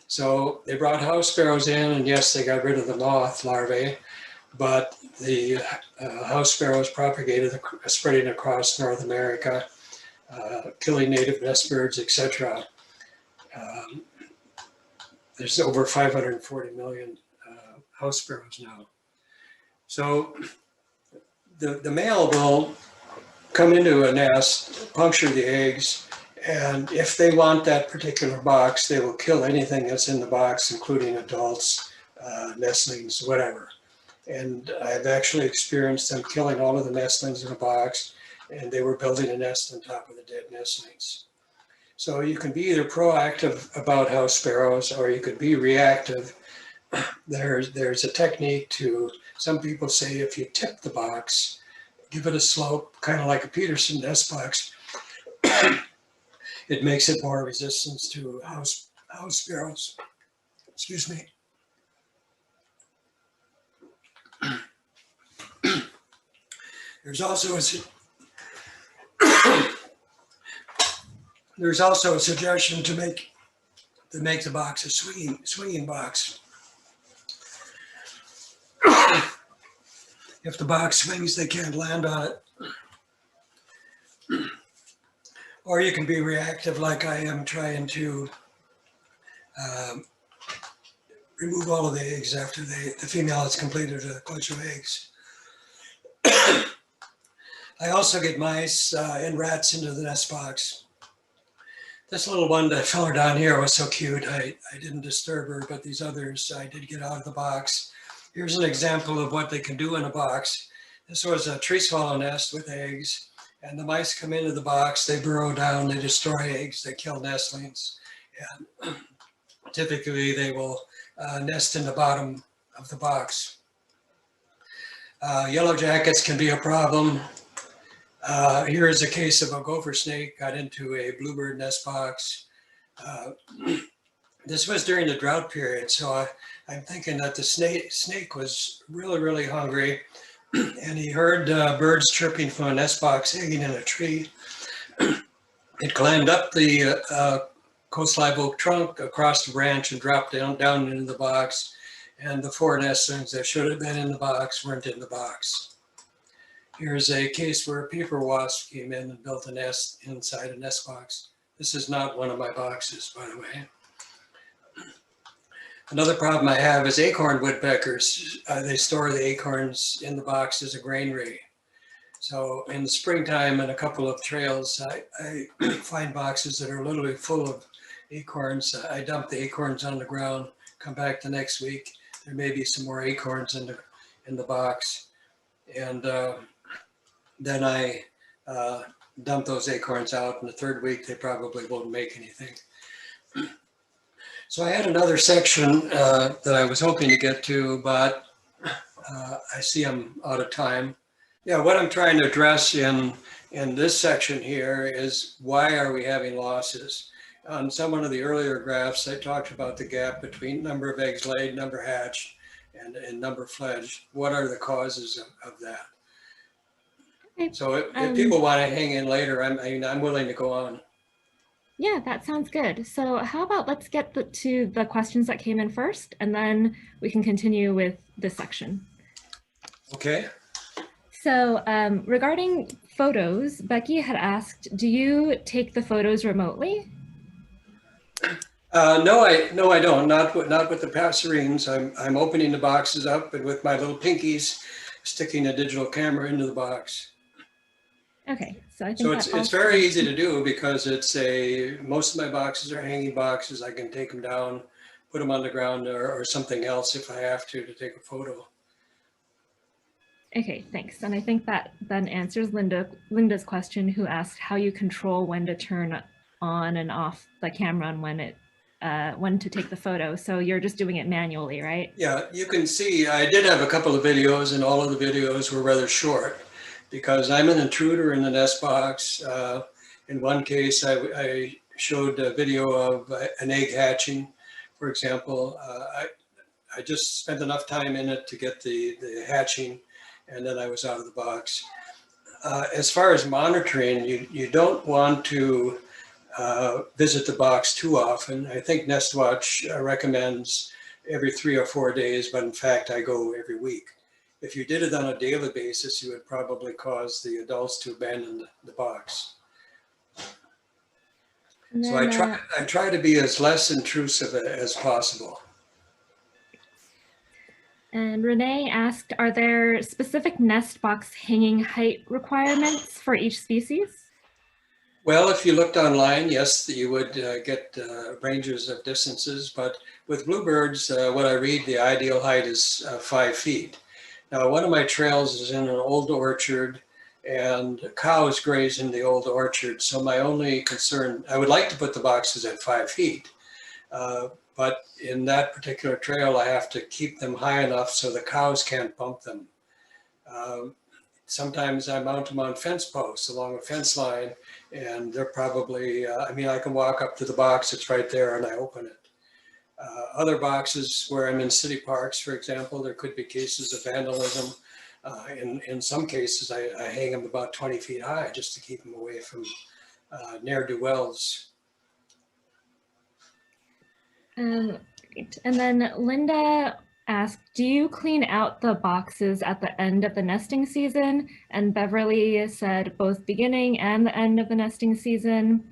So they brought house sparrows in, and yes, they got rid of the moth larvae, but the house sparrows propagated, spreading across North America, killing native nest birds, etc. There's over 540 million house sparrows now. So the male will come into a nest, puncture the eggs, and if they want that particular box, they will kill anything that's in the box, including adults, nestlings, whatever. And I've actually experienced them killing all of the nestlings in a box, and they were building a nest on top of the dead nestlings. So you can be either proactive about house sparrows, or you could be reactive. There's a technique to, some people say if you tip the box, give it a slope, kind of like a Peterson nest box, it makes it more resistant to house sparrows. Excuse me. There's also a suggestion to make the box a swinging box. If the box swings, they can't land on it. Or you can be reactive like I am, trying to um, remove all of the eggs after the female has completed a clutch of eggs. I also get mice and rats into the nest box. This little one that fell down here was so cute. I didn't disturb her, but these others I did get out of the box. Here's an example of what they can do in a box. This was a tree swallow nest with eggs, and the mice come into the box, they burrow down, they destroy eggs, they kill nestlings, and typically they will nest in the bottom of the box. Yellow jackets can be a problem. Here is a case of a gopher snake got into a bluebird nest box. This was during the drought period, so I'm thinking that the snake was really, really hungry, and he heard birds chirping from a nest box hanging in a tree. It climbed up the coast live oak trunk across the branch and dropped down into the box, and the 4 nestlings that should have been in the box weren't in the box. Here's a case where a paper wasp came in and built a nest inside a nest box. This is not one of my boxes, by the way. Another problem I have is acorn woodpeckers. They store the acorns in the box as a granary. So in the springtime, in a couple of trails, I find boxes that are literally full of acorns. I dump the acorns on the ground, come back the next week. There may be some more acorns in the box. And then I dump those acorns out, and the 3rd week they probably won't make anything. So I had another section that I was hoping to get to, but I see I'm out of time. Yeah, what I'm trying to address in this section here is, why are we having losses? On one of the earlier graphs, I talked about the gap between number of eggs laid, number hatched, and number fledged. What are the causes of that? Okay. So if people want to hang in later, I'm willing to go on. Yeah, that sounds good. So how about let's get to the questions that came in first, and then we can continue with this section. Okay. So regarding photos, Becky had asked, do you take the photos remotely? No, I don't. Not with the passerines. I'm opening the boxes up, and with my little pinkies, sticking a digital camera into the box. Okay, so I think so it's very easy to do, because most of my boxes are hanging boxes. I can take them down, put them on the ground, or something else if I have to take a photo. Okay, thanks. And I think that then answers Linda's question, who asked how you control when to turn on and off the camera and when to take the photo. So you're just doing it manually, right? Yeah, you can see I did have a couple of videos, and all of the videos were rather short, because I'm an intruder in the nest box. In one case, I showed a video of an egg hatching, for example. I just spent enough time in it to get the hatching, and then I was out of the box. As far as monitoring, you don't want to visit the box too often. I think NestWatch recommends every 3 or 4 days, but in fact, I go every week. If you did it on a daily basis, you would probably cause the adults to abandon the box. Then, so I try to be as less intrusive as possible. And Renee asked, are there specific nest box hanging height requirements for each species? Well, if you looked online, yes, you would get ranges of distances, but with bluebirds, what I read, the ideal height is 5 feet. Now, one of my trails is in an old orchard, and cows graze in the old orchard. So my only concern, I would like to put the boxes at 5 feet, but in that particular trail, I have to keep them high enough so the cows can't bump them. Sometimes I mount them on fence posts along a fence line, and they're probably, I can walk up to the box, it's right there, and I open it. Other boxes where I'm in city parks, for example, there could be cases of vandalism. In some cases, I hang them about 20 feet high just to keep them away from ne'er-do-wells. And then Linda asked, do you clean out the boxes at the end of the nesting season? And Beverly said both beginning and the end of the nesting season.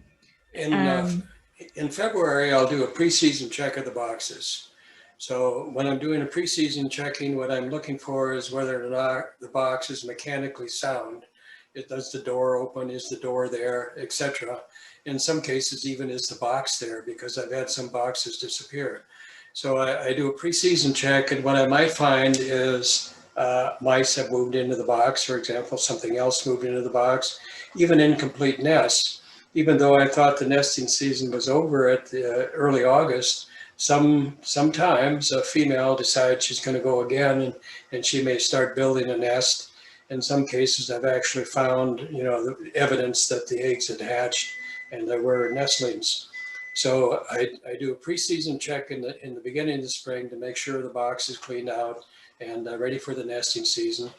In February, I'll do a preseason check of the boxes. So when I'm doing a preseason checking, what I'm looking for is whether or not the box is mechanically sound. Does the door open? Is the door there, etc. In some cases, even is the box there, because I've had some boxes disappear. So I do a preseason check, and what I might find is mice have moved into the box, for example, something else moved into the box, even incomplete nests. Even though I thought the nesting season was over at the early August, sometimes a female decides she's going to go again, and she may start building a nest. In some cases, I've actually found, the evidence that the eggs had hatched and there were nestlings. So I do a preseason check in the beginning of the spring to make sure the box is cleaned out and ready for the nesting season.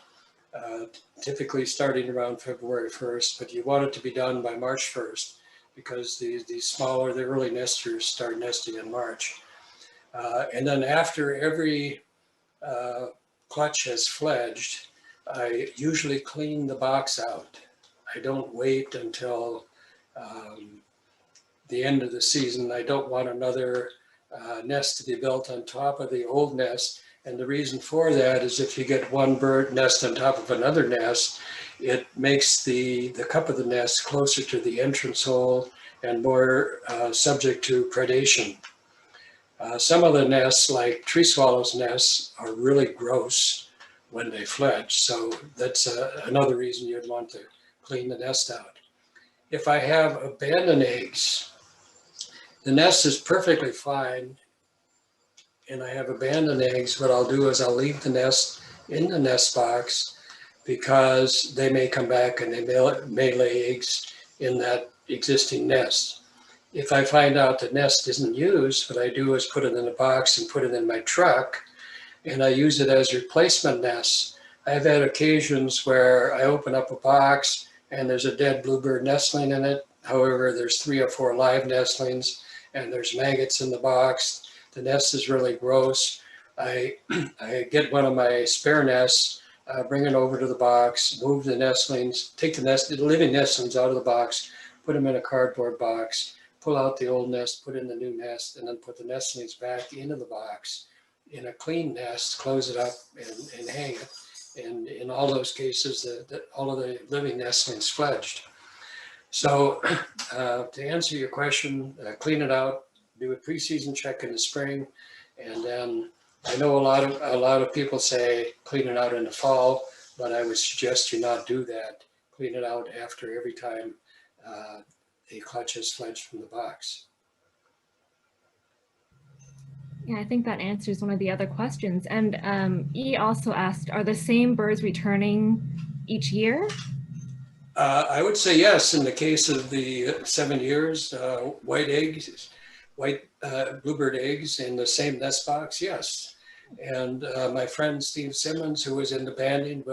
Typically starting around February 1st, but you want it to be done by March 1st because the early nesters start nesting in March. And then after every clutch has fledged, I usually clean the box out. I don't wait until the end of the season. I don't want another nest to be built on top of the old nest. And the reason for that is if you get one bird nest on top of another nest, it makes the cup of the nest closer to the entrance hole and more subject to predation. Some of the nests, like tree swallows' nests, are really gross when they fledge. So that's another reason you'd want to clean the nest out. If I have abandoned eggs, the nest is perfectly fine, and I have abandoned eggs, what I'll do is I'll leave the nest in the nest box because they may come back and they may lay eggs in that existing nest. If I find out the nest isn't used, what I do is put it in a box and put it in my truck, and I use it as replacement nests. I've had occasions where I open up a box and there's a dead bluebird nestling in it. However, there's 3 or 4 live nestlings and there's maggots in the box. The nest is really gross. I get one of my spare nests, bring it over to the box, move the nestlings, take the living nestlings out of the box, put them in a cardboard box, pull out the old nest, put in the new nest, and then put the nestlings back into the box in a clean nest, close it up and hang it. And in all those cases, all of the living nestlings fledged. So to answer your question, clean it out, do a preseason check in the spring, and then I know a lot of people say clean it out in the fall, but I would suggest you not do that. Clean it out after every time a clutch has fledged from the box. Yeah, I think that answers one of the other questions. And E also asked, are the same birds returning each year? I would say yes. In the case of the 7 years, white bluebird eggs in the same nest box, yes. And my friend Steve Simmons, who was into banding,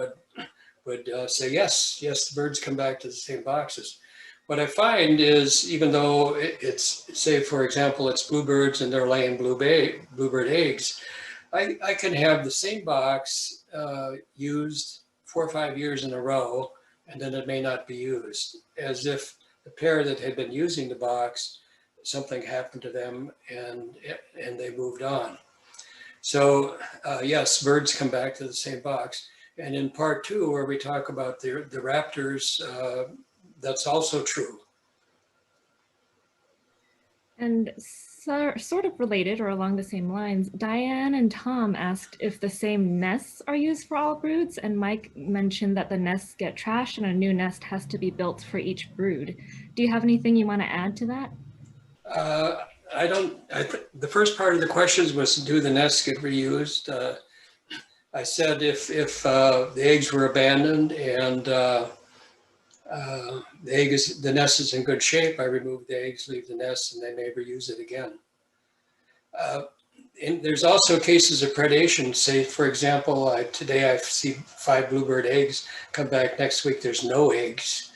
would say yes, the birds come back to the same boxes. What I find is, even though it's, say, for example, it's bluebirds and they're laying bluebird eggs, I can have the same box used 4 or 5 years in a row, and then it may not be used, as if the pair that had been using the box, something happened to them and they moved on. So yes, birds come back to the same box. And in part 2, where we talk about the raptors, that's also true. And sort of related or along the same lines, Diane and Tom asked if the same nests are used for all broods, and Mike mentioned that the nests get trashed and a new nest has to be built for each brood. Do you have anything you want to add to that? The first part of the questions was, do the nests get reused? I said if the eggs were abandoned and the nest is in good shape, I remove the eggs, leave the nest, and they may reuse it again. And there's also cases of predation. Say, for example, today I see 5 bluebird eggs, come back next week, there's no eggs.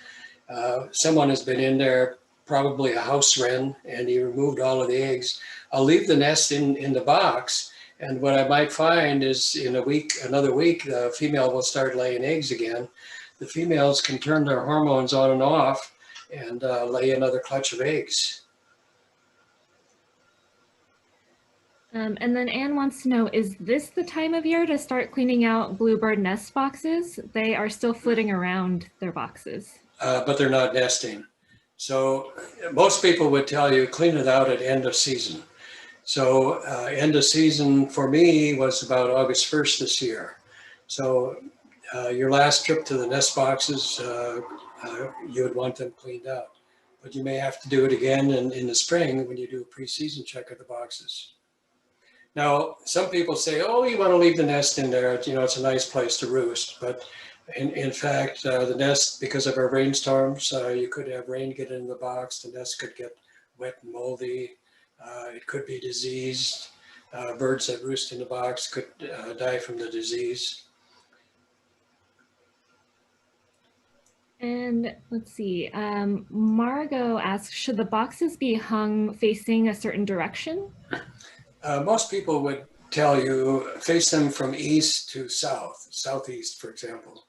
Someone has been in there, probably a house wren, and he removed all of the eggs. I'll leave the nest in the box, And what I might find is in a week, another week, the female will start laying eggs again. The females can turn their hormones on and off and lay another clutch of eggs. And then Anne wants to know, is this the time of year to start cleaning out bluebird nest boxes? They are still flitting around their boxes. But they're not nesting. So most people would tell you clean it out at end of season. So end of season for me was about August 1st this year. So your last trip to the nest boxes, you would want them cleaned out. But you may have to do it again in the spring when you do a pre-season check of the boxes. Now, some people say, oh, you want to leave the nest in there. You know, it's a nice place to roost. But in fact, the nest, because of our rainstorms, you could have rain get in the box. The nest could get wet and moldy. It could be diseased. Birds that roost in the box could die from the disease. And let's see, Margot asks, should the boxes be hung facing a certain direction? Most people would tell you face them from east to south, southeast, for example.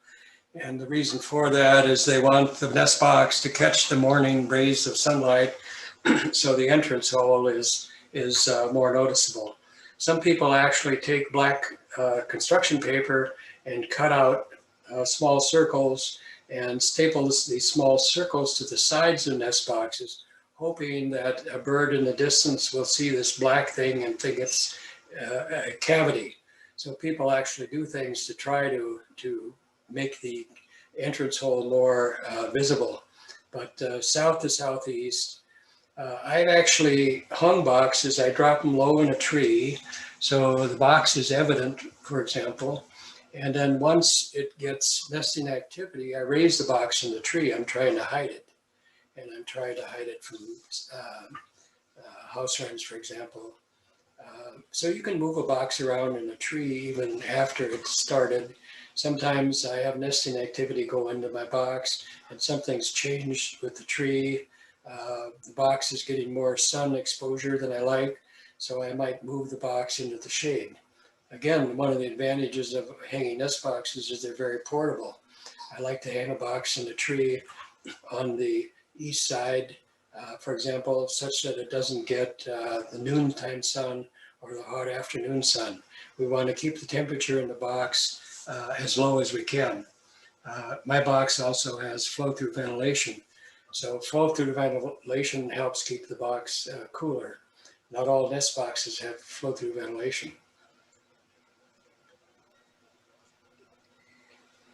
And the reason for that is they want the nest box to catch the morning rays of sunlight, so the entrance hole is more noticeable. Some people actually take black construction paper and cut out small circles and staple these small circles to the sides of nest boxes, hoping that a bird in the distance will see this black thing and think it's a cavity. So people actually do things to try to make the entrance hole more visible. But south to southeast, I've actually hung boxes. I drop them low in a tree, so the box is evident, for example. And then once it gets nesting activity, I raise the box in the tree. I'm trying to hide it. And I'm trying to hide it from house wrens, for example. So you can move a box around in a tree even after it's started. Sometimes I have nesting activity go into my box and something's changed with the tree. The box is getting more sun exposure than I like, so I might move the box into the shade. Again, one of the advantages of hanging nest boxes is they're very portable. I like to hang a box in the tree on the east side, for example, such that it doesn't get the noontime sun or the hot afternoon sun. We want to keep the temperature in the box as low as we can. My box also has flow-through ventilation. So flow-through ventilation helps keep the box cooler. Not all nest boxes have flow-through ventilation.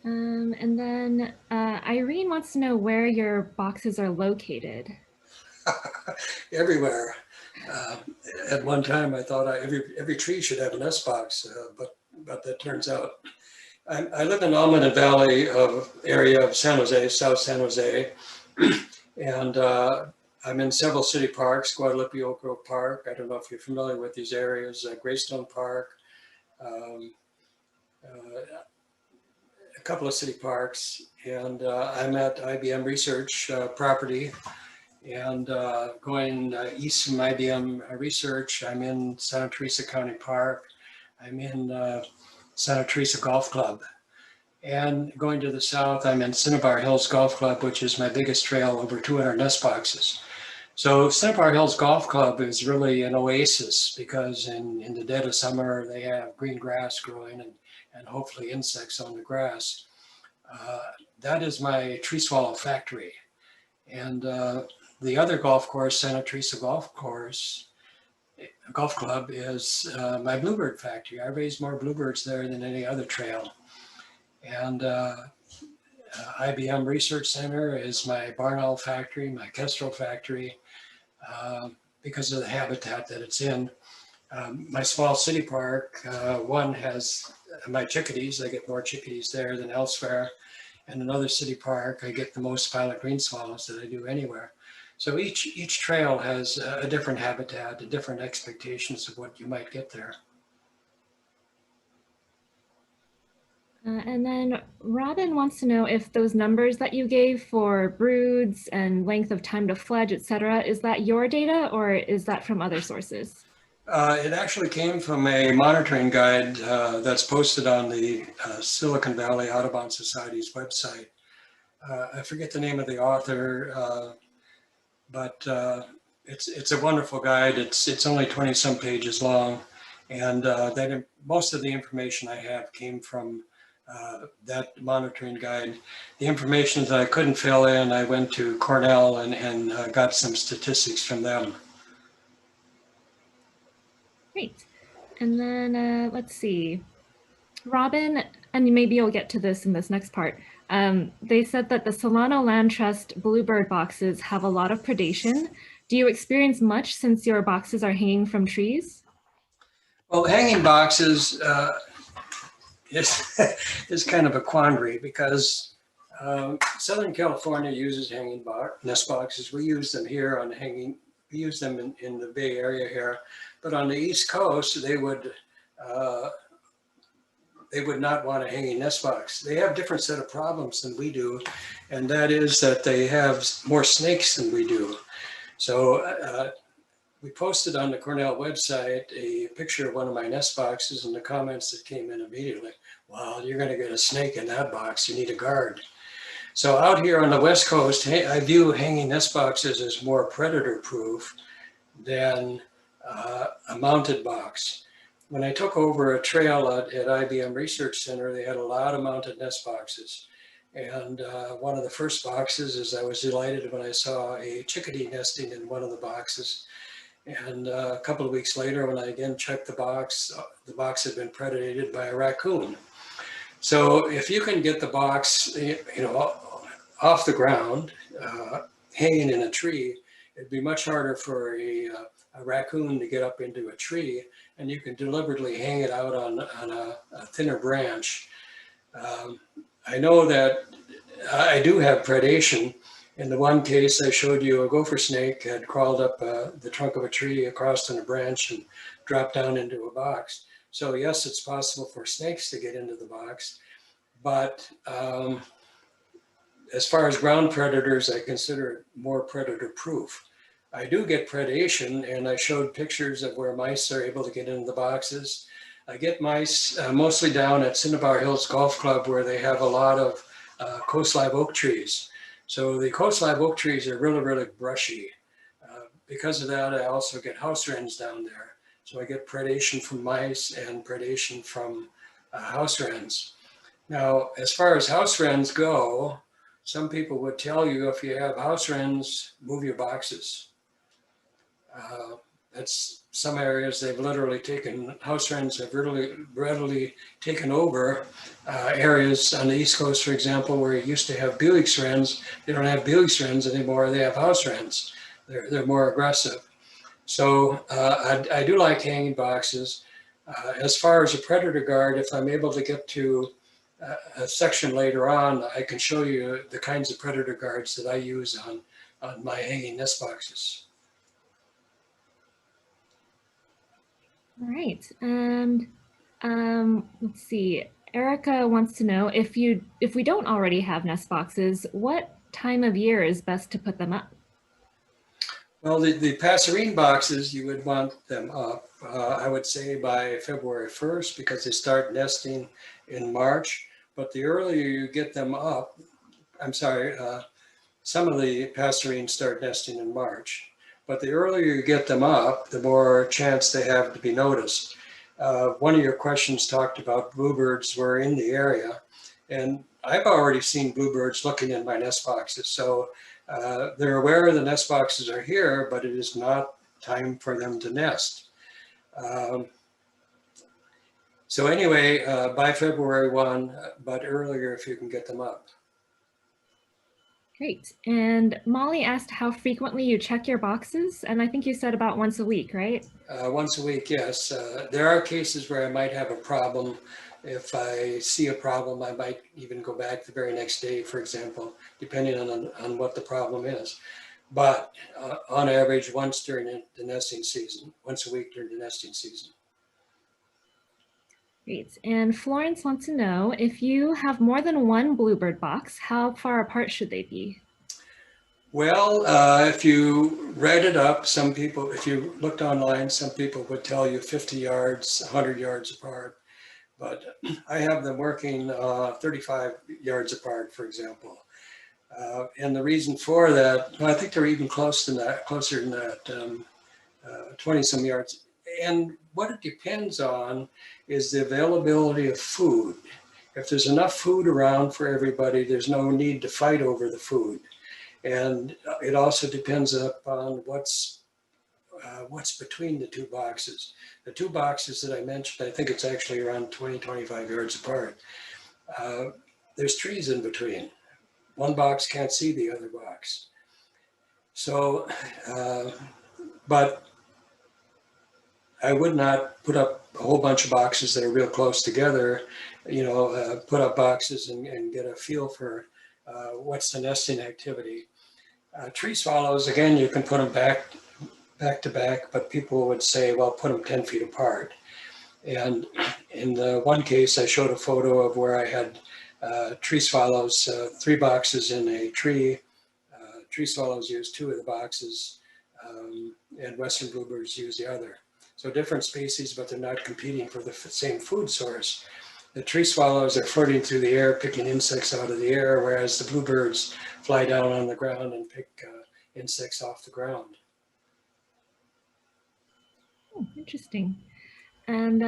And then Irene wants to know where your boxes are located. Everywhere. At one time, I thought every tree should have a nest box, but that turns out. I live in Almond Valley area of San Jose, South San Jose, and I'm in several city parks, Guadalupe Oak Grove Park. I don't know if you're familiar with these areas, Greystone Park, a couple of city parks, and I'm at IBM Research property, and going east from IBM Research, I'm in Santa Teresa County Park. I'm in Santa Teresa Golf Club. And going to the south, I'm in Cinnabar Hills Golf Club, which is my biggest trail, over 200 nest boxes. So Cinnabar Hills Golf Club is really an oasis because in the dead of summer, they have green grass growing and hopefully insects on the grass. That is my tree swallow factory. And the other golf course, Santa Teresa Golf Club, is my bluebird factory. I raise more bluebirds there than any other trail. And IBM Research Center is my barn owl factory, my kestrel factory, because of the habitat that it's in. My small city park, one has my chickadees. I get more chickadees there than elsewhere. And another city park, I get the most violet green swallows that I do anywhere. So each trail has a different habitat, a different expectations of what you might get there. And then Robin wants to know if those numbers that you gave for broods and length of time to fledge, etc., is that your data or is that from other sources? It actually came from a monitoring guide that's posted on the Silicon Valley Audubon Society's website. I forget the name of the author, but it's a wonderful guide. It's only 20 some pages long, and most of the information I have came from that monitoring guide. The information that I couldn't fill in, I went to Cornell and got some statistics from them. Great. And then let's see. Robin, and maybe you'll get to this in this next part. They said that the Solano Land Trust bluebird boxes have a lot of predation. Do you experience much since your boxes are hanging from trees? Well, hanging boxes is kind of a quandary because Southern California uses hanging nest boxes. We use them here on hanging. We use them in the Bay Area here, but on the East Coast, they would not want a hanging nest box. They have a different set of problems than we do, and that is that they have more snakes than we do. So we posted on the Cornell website a picture of one of my nest boxes, and the comments that came in immediately, well, you're going to get a snake in that box, you need a guard. So out here on the West Coast, I view hanging nest boxes as more predator proof than a mounted box. When I took over a trail at IBM Research Center, they had a lot of mounted nest boxes. And one of the first boxes is I was delighted when I saw a chickadee nesting in one of the boxes. And a couple of weeks later, when I again checked the box had been predated by a raccoon. So if you can get the box, off the ground, hanging in a tree, it'd be much harder for a raccoon to get up into a tree, and you can deliberately hang it out on a thinner branch. I know that I do have predation. In the one case I showed you, a gopher snake had crawled up the trunk of a tree across on a branch and dropped down into a box. So yes, it's possible for snakes to get into the box, but as far as ground predators, I consider it more predator proof. I do get predation, and I showed pictures of where mice are able to get into the boxes. I get mice mostly down at Cinnabar Hills Golf Club, where they have a lot of coast live oak trees. So the coast live oak trees are really, really brushy. Because of that, I also get house wrens down there. So I get predation from mice and predation from house wrens. Now, as far as house wrens go, some people would tell you if you have house wrens, move your boxes. That's some areas they've literally taken, house wrens have readily taken over areas on the East Coast, for example, where you used to have Bewick's wrens. They don't have Bewick's wrens anymore, they have house wrens. They're more aggressive. So I do like hanging boxes. As far as a predator guard, if I'm able to get to a section later on, I can show you the kinds of predator guards that I use on my hanging nest boxes. All right, and let's see. Erica wants to know if we don't already have nest boxes, what time of year is best to put them up? Well, the passerine boxes, you would want them up, I would say by February 1st, because they start nesting in March. But the earlier you get them up, some of the passerines start nesting in March. But the earlier you get them up, the more chance they have to be noticed. One of your questions talked about bluebirds were in the area, and I've already seen bluebirds looking in my nest boxes. So they're aware the nest boxes are here, but it is not time for them to nest. So anyway, by February 1, but earlier if you can get them up. Great. And Molly asked how frequently you check your boxes, and I think you said about once a week, right? Once a week, yes. There are cases where I might have a problem. If I see a problem, I might even go back the very next day, for example, depending on what the problem is. But on average, once during the nesting season, once a week during the nesting season. Great. And Florence wants to know, if you have more than one bluebird box, how far apart should they be? Well, if you read it up, some people, if you looked online, some people would tell you 50 yards, 100 yards apart. But I have them working 35 yards apart, for example. And the reason for that, well, I think they're even closer than that, 20 some yards. And what it depends on is the availability of food. If there's enough food around for everybody, there's no need to fight over the food. And it also depends upon what's between the two boxes. The two boxes that I mentioned, I think it's actually around 20, 25 yards apart. There's trees in between. One box can't see the other box. So, but I would not put up a whole bunch of boxes that are real close together, put up boxes and get a feel for what's the nesting activity. Tree swallows, again, you can put them back to back, but people would say, well, put them 10 feet apart. And in the one case, I showed a photo of where I had tree swallows, 3 boxes in a tree. Tree swallows use 2 of the boxes, and western bluebirds use the other. So different species, but they're not competing for the same food source. The tree swallows are floating through the air, picking insects out of the air, whereas the bluebirds fly down on the ground and pick insects off the ground. Oh, interesting. And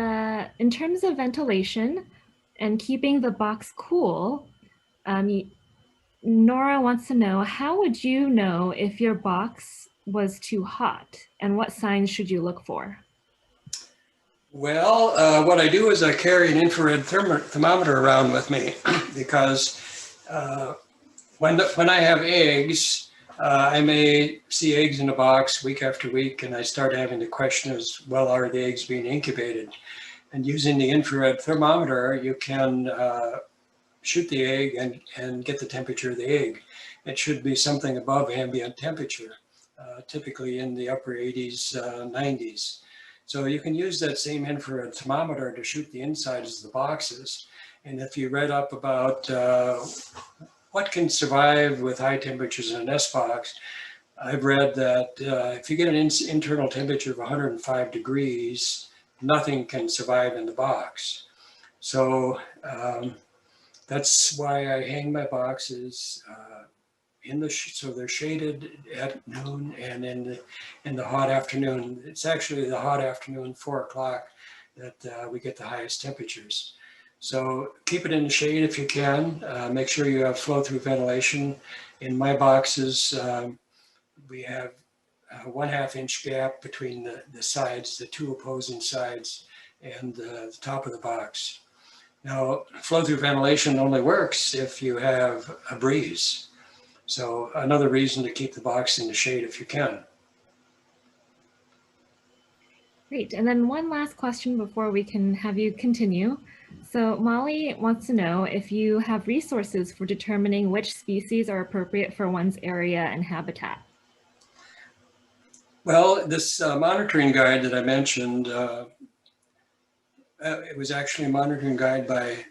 in terms of ventilation and keeping the box cool, Nora wants to know, how would you know if your box was too hot, and what signs should you look for? Well, what I do is I carry an infrared thermometer around with me because when I have eggs, I may see eggs in a box week after week, and I start having to question as well, are the eggs being incubated? And using the infrared thermometer, you can shoot the egg and get the temperature of the egg. It should be something above ambient temperature, typically in the upper 80s, 90s. So you can use that same infrared thermometer to shoot the insides of the boxes. And if you read up about what can survive with high temperatures in a nest box, I've read that if you get an internal temperature of 105 degrees, nothing can survive in the box. So that's why I hang my boxes so they're shaded at noon and in the hot afternoon. It's actually the hot afternoon, 4 o'clock, that we get the highest temperatures. So keep it in the shade if you can. Make sure you have flow-through ventilation. In my boxes, we have a 1/2 inch gap between the sides, the 2 opposing sides, and the top of the box. Now, flow-through ventilation only works if you have a breeze. So another reason to keep the box in the shade if you can. Great. And then one last question before we can have you continue. So Molly wants to know if you have resources for determining which species are appropriate for one's area and habitat. Well, this monitoring guide that I mentioned, it was actually a monitoring guide by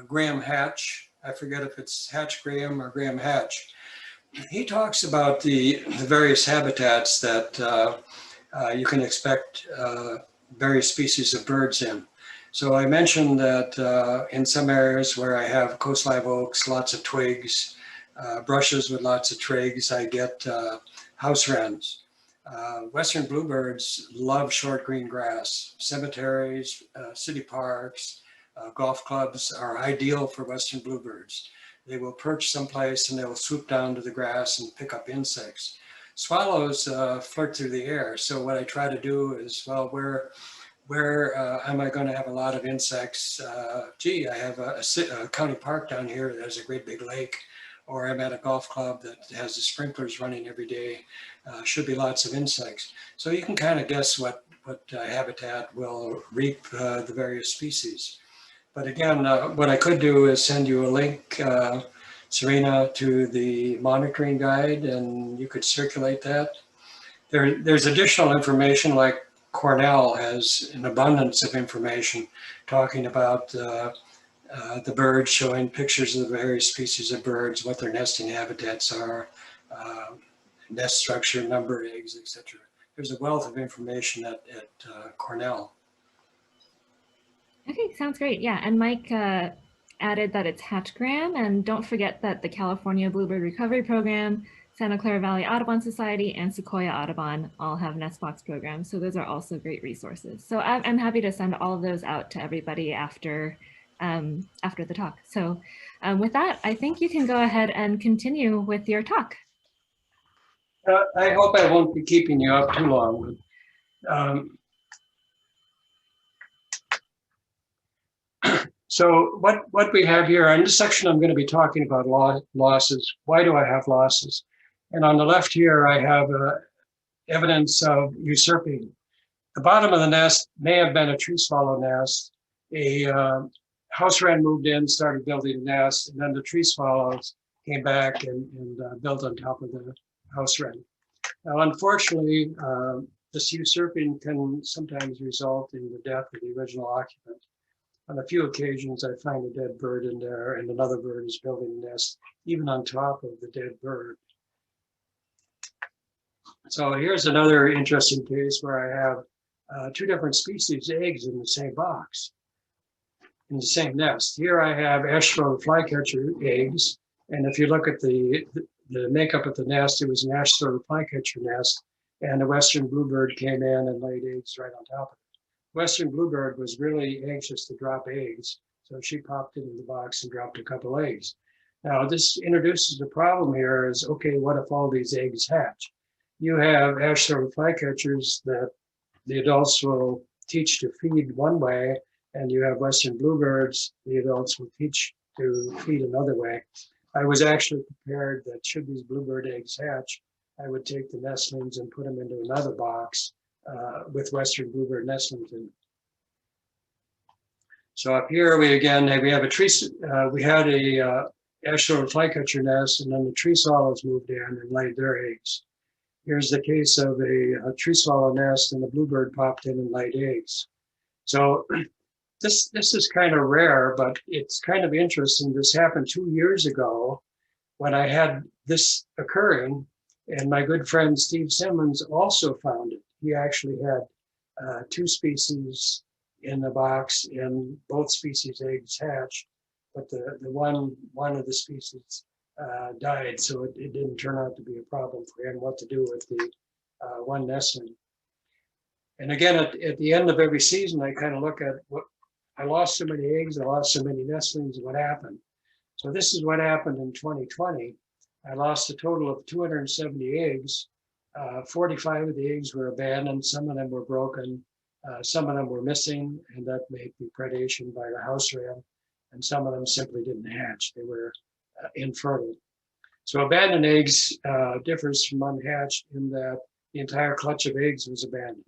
Graham Hatch. I forget if it's Hatch Graham or Graham Hatch. He talks about the various habitats that you can expect various species of birds in. So I mentioned that in some areas where I have coast live oaks, lots of twigs, brushes with lots of twigs, I get house wrens. Western bluebirds love short green grass. Cemeteries, city parks, golf clubs are ideal for western bluebirds. They will perch someplace and they will swoop down to the grass and pick up insects. Swallows flirt through the air. So what I try to do is, well, where am I going to have a lot of insects? Gee, I have a county park down here that has a great big lake, or I'm at a golf club that has the sprinklers running every day. Should be lots of insects. So you can kind of guess what habitat will reap the various species. But again, what I could do is send you a link, Serena, to the monitoring guide, and you could circulate that. There's additional information, like Cornell has an abundance of information talking about the birds, showing pictures of the various species of birds, what their nesting habitats are, nest structure, number of eggs, etc. There's a wealth of information at Cornell. Okay, sounds great. Yeah, and Mike added that it's Hatchgram, and don't forget that the California Bluebird Recovery Program, Santa Clara Valley Audubon Society, and Sequoia Audubon all have nest box programs. So those are also great resources. So I'm happy to send all of those out to everybody after the talk. So with that, I think you can go ahead and continue with your talk. I hope I won't be keeping you up too long. So what we have here, in this section, I'm going to be talking about losses. Why do I have losses? And on the left here, I have evidence of usurping. The bottom of the nest may have been a tree swallow nest. A house wren moved in, started building a nest, and then the tree swallows came back and built on top of the house wren. Now, unfortunately, this usurping can sometimes result in the death of the original occupant. On a few occasions, I find a dead bird in there, and another bird is building a nest, even on top of the dead bird. So here's another interesting case where I have two different species eggs in the same box, in the same nest. Here I have ash-throat flycatcher eggs, and if you look at the makeup of the nest, it was an ash-throat flycatcher nest, and a western bluebird came in and laid eggs right on top of it. Western bluebird was really anxious to drop eggs, so she popped into the box and dropped a couple eggs. Now, this introduces the problem here is, okay, what if all these eggs hatch? You have ash-throat flycatchers that the adults will teach to feed one way, and you have western bluebirds, the adults will teach to feed another way. I was actually prepared that should these bluebird eggs hatch, I would take the nestlings and put them into another box with western bluebird nestlings in it. So up here we have a tree. We had a ash-throat flycatcher nest, and then the tree swallows moved in and laid their eggs. Here's the case of a tree swallow nest, and the bluebird popped in and laid eggs. So this is kind of rare, but it's kind of interesting. This happened 2 years ago when I had this occurring, and my good friend Steve Simmons also found it. He actually had two species in the box, and both species eggs hatched, but the one of the species died, so it didn't turn out to be a problem for him what to do with the one nestling. And again, at the end of every season, I kind of look at what I lost so many eggs, I lost so many nestlings, what happened? So this is what happened in 2020. I lost a total of 270 eggs. 45 of the eggs were abandoned, some of them were broken, some of them were missing, and that may be predation by the house wren, and some of them simply didn't hatch. They were infertile. So abandoned eggs differs from unhatched in that the entire clutch of eggs was abandoned.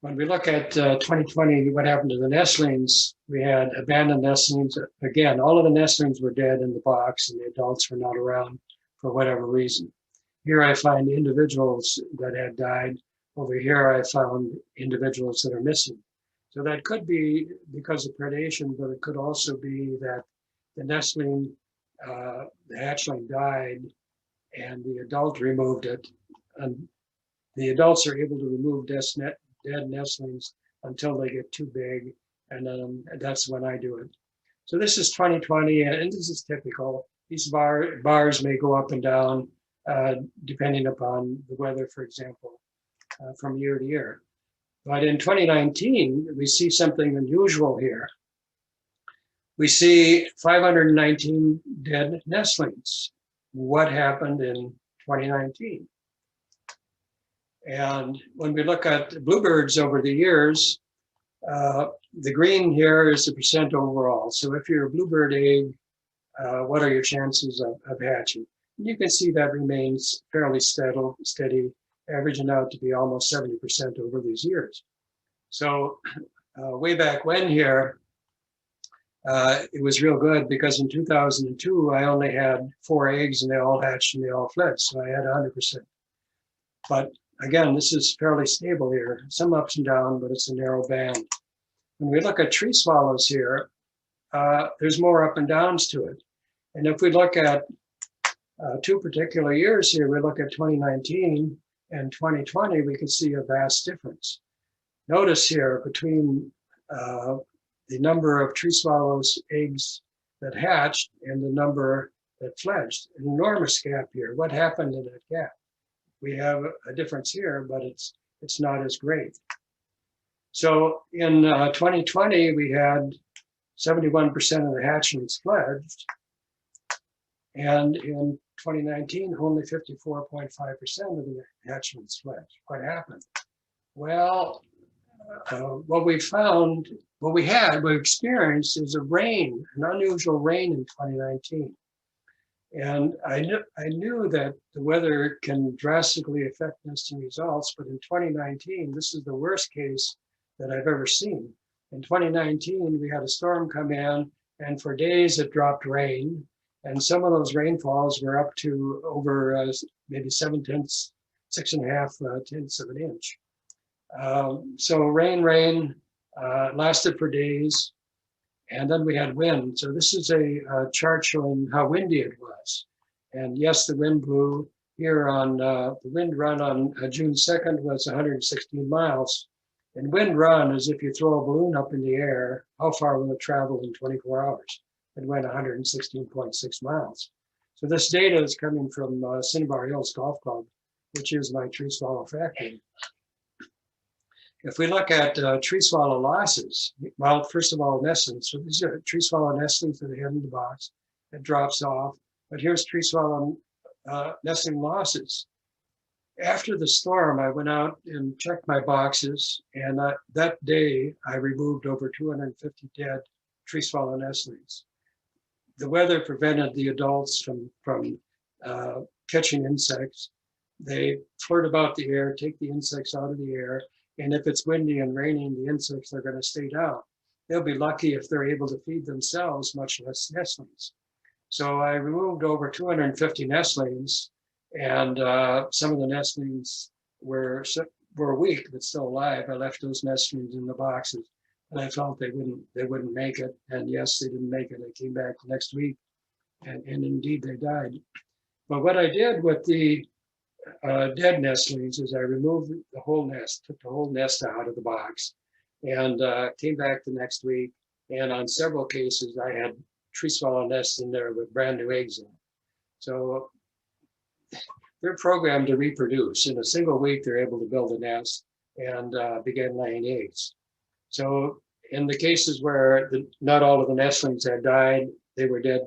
When we look at 2020, what happened to the nestlings, we had abandoned nestlings. Again, all of the nestlings were dead in the box, and the adults were not around for whatever reason. Here I find individuals that had died. Over here I found individuals that are missing. So that could be because of predation, but it could also be that the nestling, the hatchling died, and the adult removed it. And the adults are able to remove dead nestlings until they get too big, and then that's when I do it. So this is 2020, and this is typical. These bars may go up and down depending upon the weather, for example, from year to year. But in 2019, we see something unusual here. We see 519 dead nestlings. What happened in 2019? And when we look at bluebirds over the years, the green here is the percent overall. So if you're a bluebird egg, what are your chances of hatching? And you can see that remains fairly steady, averaging out to be almost 70% over these years. So way back when here, it was real good because in 2002, I only had 4 eggs and they all hatched and they all fled. So I had 100%. But again, this is fairly stable here, some ups and downs, but it's a narrow band. When we look at tree swallows here, there's more up and downs to it. And if we look at 2 particular years here, we look at 2019 and 2020, we can see a vast difference. Notice here between the number of tree swallows eggs that hatched and the number that fledged, an enormous gap here. What happened in that gap? We have a difference here, but it's not as great. So in 2020, we had 71% of the hatchlings fledged, and in 2019, only 54.5% of the hatchlings fledged. What happened? Well, what we found, what we experienced is an unusual rain in 2019. And I knew that the weather can drastically affect nesting results, but in 2019, this is the worst case that I've ever seen. In 2019, we had a storm come in, and for days it dropped rain, and some of those rainfalls were up to over maybe 6.5 tenths of an inch. So rain lasted for days, and then we had wind. So this is a chart showing how windy it was. And yes, the wind blew here on the wind run on June 2nd was 116 miles. And wind run is if you throw a balloon up in the air, how far will it travel in 24 hours? It went 116.6 miles. So this data is coming from Cinnabar Hills Golf Club, which is my tree swallow factory. If we look at tree swallow losses, well, first of all, nestlings. So these are tree swallow nestlings that are in the box. It drops off. But here's tree swallow nestling losses. After the storm, I went out and checked my boxes, and that day I removed over 250 dead tree swallow nestlings. The weather prevented the adults from catching insects. They flirt about the air, take the insects out of the air, and if it's windy and raining, the insects are going to stay down. They'll be lucky if they're able to feed themselves, much less nestlings. So I removed over 250 nestlings, and some of the nestlings were weak but still alive. I left those nestlings in the boxes, and I felt they wouldn't make it. And yes, they didn't make it. I came back the next week, and indeed they died. But what I did with the dead nestlings is I removed the whole nest, took the whole nest out of the box, and came back the next week. And on several cases, I had tree swallow nests in there with brand new eggs in them. So they're programmed to reproduce. In a single week, they're able to build a nest and begin laying eggs. So in the cases where not all of the nestlings had died, they were dead.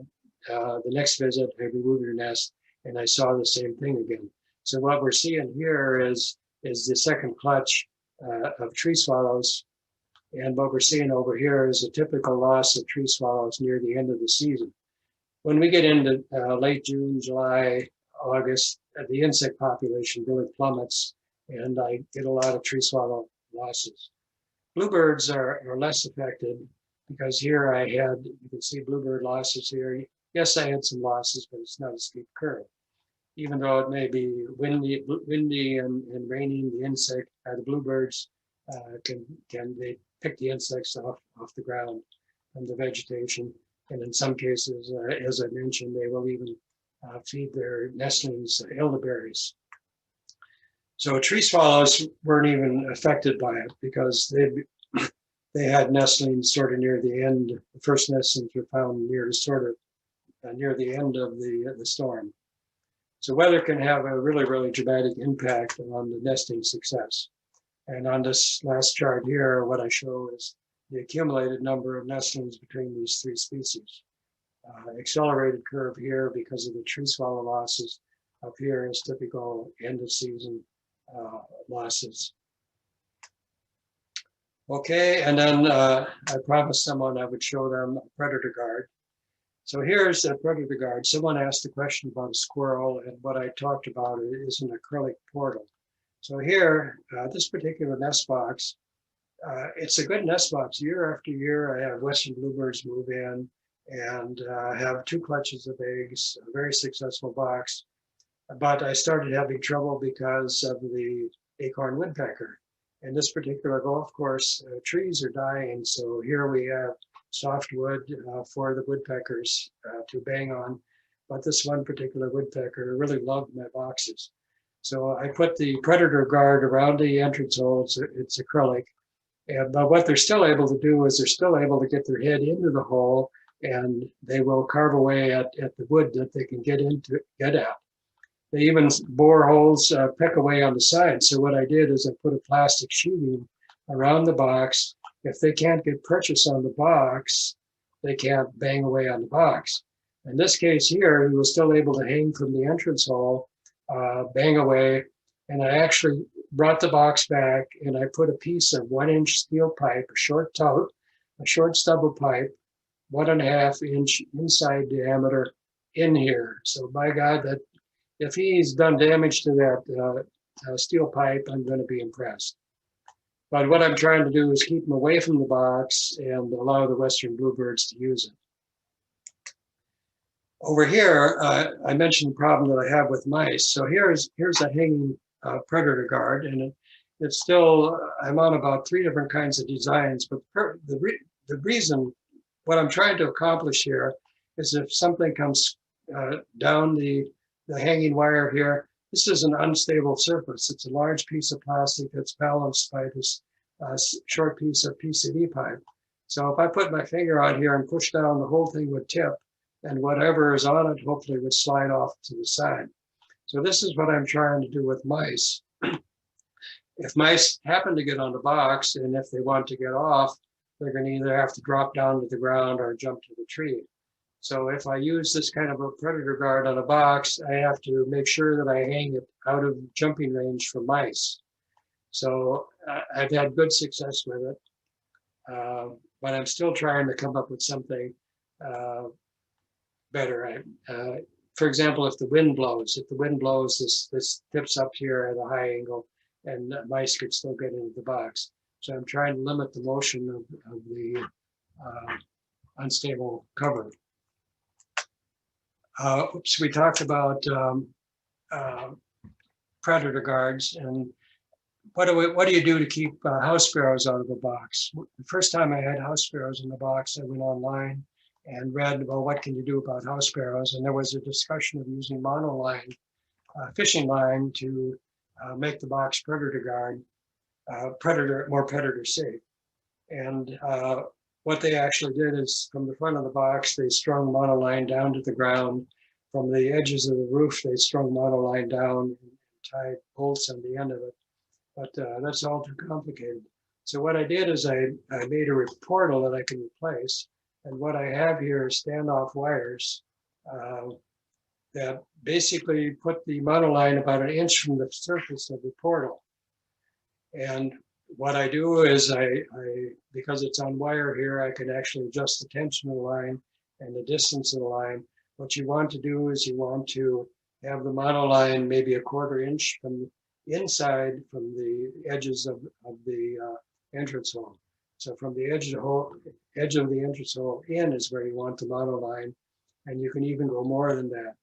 The next visit, I removed their nest, and I saw the same thing again. So what we're seeing here is the second clutch of tree swallows. And what we're seeing over here is a typical loss of tree swallows near the end of the season. When we get into late June, July, August, the insect population really plummets, and I get a lot of tree swallow losses. Bluebirds are less affected because here I had, you can see bluebird losses here. Yes, I had some losses, but it's not a steep curve. Even though it may be windy and raining, the insect, the bluebirds they pick the insects off the ground from the vegetation. And in some cases, as I mentioned, they will even feed their nestlings elderberries. So tree swallows weren't even affected by it because they had nestlings sort of near the end. The first nestlings were found near the end of the storm. So weather can have a really, really dramatic impact on the nesting success. And on this last chart here, what I show is the accumulated number of nestlings between these three species. Accelerated curve here because of the tree swallow losses. Up here is typical end of season losses. Okay, and then I promised someone I would show them a predator guard. So here's a predator guard. Someone asked a question about a squirrel, and what I talked about is an acrylic portal. So here, this particular nest box, it's a good nest box. Year after year, I have western bluebirds move in and have 2 clutches of eggs, a very successful box. But I started having trouble because of the acorn woodpecker. In this particular golf course, trees are dying. So here we have softwood for the woodpeckers to bang on. but this one particular woodpecker really loved my boxes. So I put the predator guard around the entrance hole. It's acrylic. And but what they're still able to do is they're still able to get their head into the hole, and they will carve away at the wood that they can get at. They even bore holes, peck away on the side. So what I did is I put a plastic sheeting around the box. If they can't get purchase on the box, they can't bang away on the box. In this case here, he was still able to hang from the entrance hole, bang away, and I actually brought the box back and I put a piece of 1-inch steel pipe, a short stubble pipe, 1.5 inch inside diameter in here. So by God, that if he's done damage to that steel pipe, I'm going to be impressed. But what I'm trying to do is keep them away from the box and allow the western bluebirds to use it. Over here, I mentioned the problem that I have with mice. So here's a hanging predator guard, and it's still, I'm on about 3 different kinds of designs, but the reason, what I'm trying to accomplish here is if something comes down the hanging wire here, this is an unstable surface. It's a large piece of plastic that's balanced by this short piece of PCV pipe. So if I put my finger out here and push down, the whole thing would tip, and whatever is on it hopefully would slide off to the side. So this is what I'm trying to do with mice. If mice happen to get on the box, and if they want to get off, they're going to either have to drop down to the ground or jump to the tree. So if I use this kind of a predator guard on a box, I have to make sure that I hang it out of jumping range for mice. So I've had good success with it, but I'm still trying to come up with something better. For example, if the wind blows, this tips up here at a high angle, and mice could still get into the box. So I'm trying to limit the motion of the unstable cover. We talked about predator guards, and what do you do to keep house sparrows out of the box? The first time I had house sparrows in the box, I went online and read, well, what can you do about house sparrows? And there was a discussion of using monoline, fishing line to make the box predator guard, more predator safe. And what they actually did is from the front of the box, they strung monoline down to the ground. From the edges of the roof, they strung monoline down and tied bolts on the end of it. But that's all too complicated. So what I did is I made a portal that I can replace. And what I have here is standoff wires that basically put the monoline about 1 inch from the surface of the portal. And what I do is because it's on wire here, I can actually adjust the tension of the line and the distance of the line. What you want to do is you want to have the monoline maybe 1/4 inch from inside from the edges of the entrance hole. So from the edge of the entrance hole in is where you want the monoline, and you can even go more than that.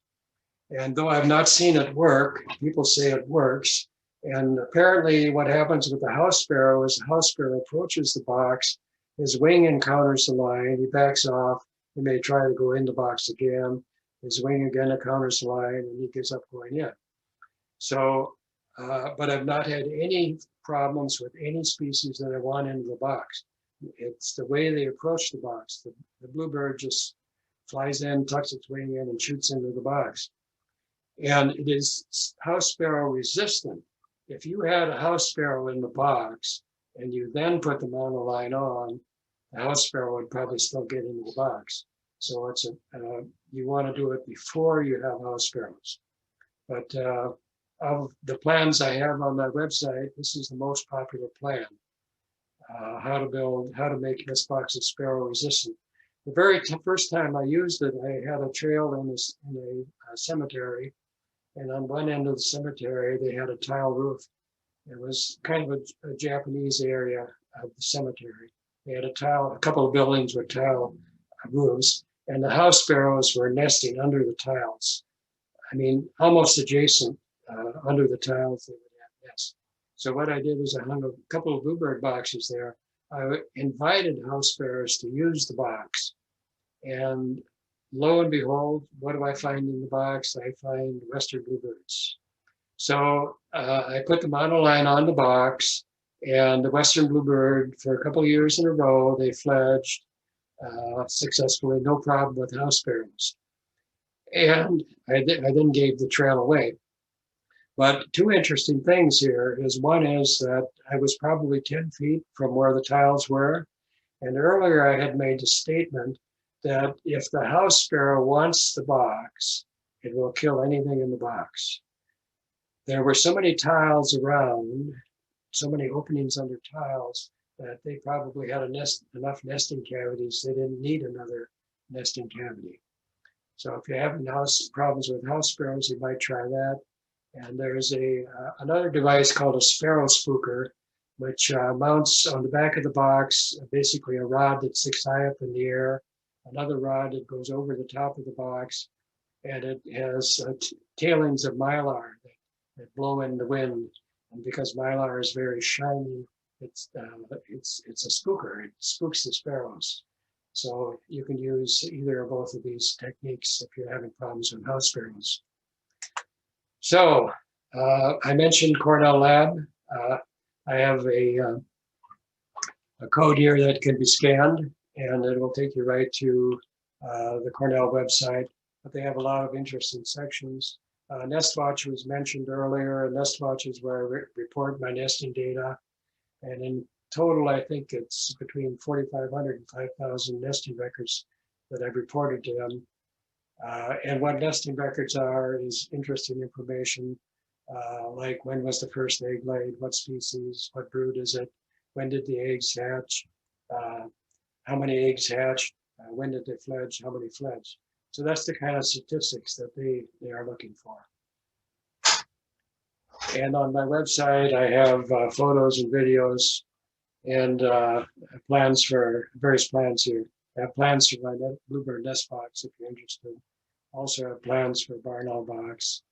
And though I've not seen it work, people say it works. And apparently what happens with the house sparrow is the house sparrow approaches the box, his wing encounters the line, he backs off, he may try to go in the box again, his wing again encounters the line, and he gives up going in. So, but I've not had any problems with any species that I want into the box. It's the way they approach the box. The bluebird just flies in, tucks its wing in, and shoots into the box. And it is house sparrow resistant. If you had a house sparrow in the box and you then put the monoline on, the house sparrow would probably still get into the box. So it's you want to do it before you have house sparrows. But of the plans I have on my website, this is the most popular plan. How to make nest boxes sparrow resistant. The very first time I used it, I had a trail in a cemetery. And on one end of the cemetery, they had a tile roof. It was kind of a Japanese area of the cemetery. They had a couple of buildings with tile roofs, and the house sparrows were nesting under the tiles. I mean, almost adjacent under the tiles, they would have nests. So what I did is I hung a couple of bluebird boxes there. I invited house sparrows to use the box. And lo and behold, what do I find in the box? I find Western bluebirds. So I put the monoline on the box, and the Western bluebird, for a couple of years in a row, they fledged successfully, no problem with house sparrows. And I then gave the trail away. But two interesting things here is one is that I was probably 10 feet from where the tiles were. And earlier I had made a statement that if the house sparrow wants the box, it will kill anything in the box. There were so many tiles around, so many openings under tiles, that they probably had enough nesting cavities. They didn't need another nesting cavity. So if you're having problems with house sparrows, you might try that. And there's another device called a sparrow spooker, which mounts on the back of the box, basically a rod that sticks high up in the air, another rod that goes over the top of the box, and it has tailings of mylar that blow in the wind. And because mylar is very shiny, it's a spooker. It spooks the sparrows. So you can use either or both of these techniques if you're having problems with house sparrows. So I mentioned Cornell Lab. I have a code here that can be scanned, and it will take you right to the Cornell website. But they have a lot of interesting sections. Nestwatch was mentioned earlier. Nestwatch is where I report my nesting data. And in total, I think it's between 4,500 and 5,000 nesting records that I've reported to them. And what nesting records are is interesting information, like when was the first egg laid, what species, what brood is it, when did the eggs hatch, how many eggs hatched, when did they fledge, how many fledged. So that's the kind of statistics that they are looking for. And on my website, I have photos and videos and plans for various plans here. I have plans for my bluebird nest box if you're interested. Also have plans for barn owl box.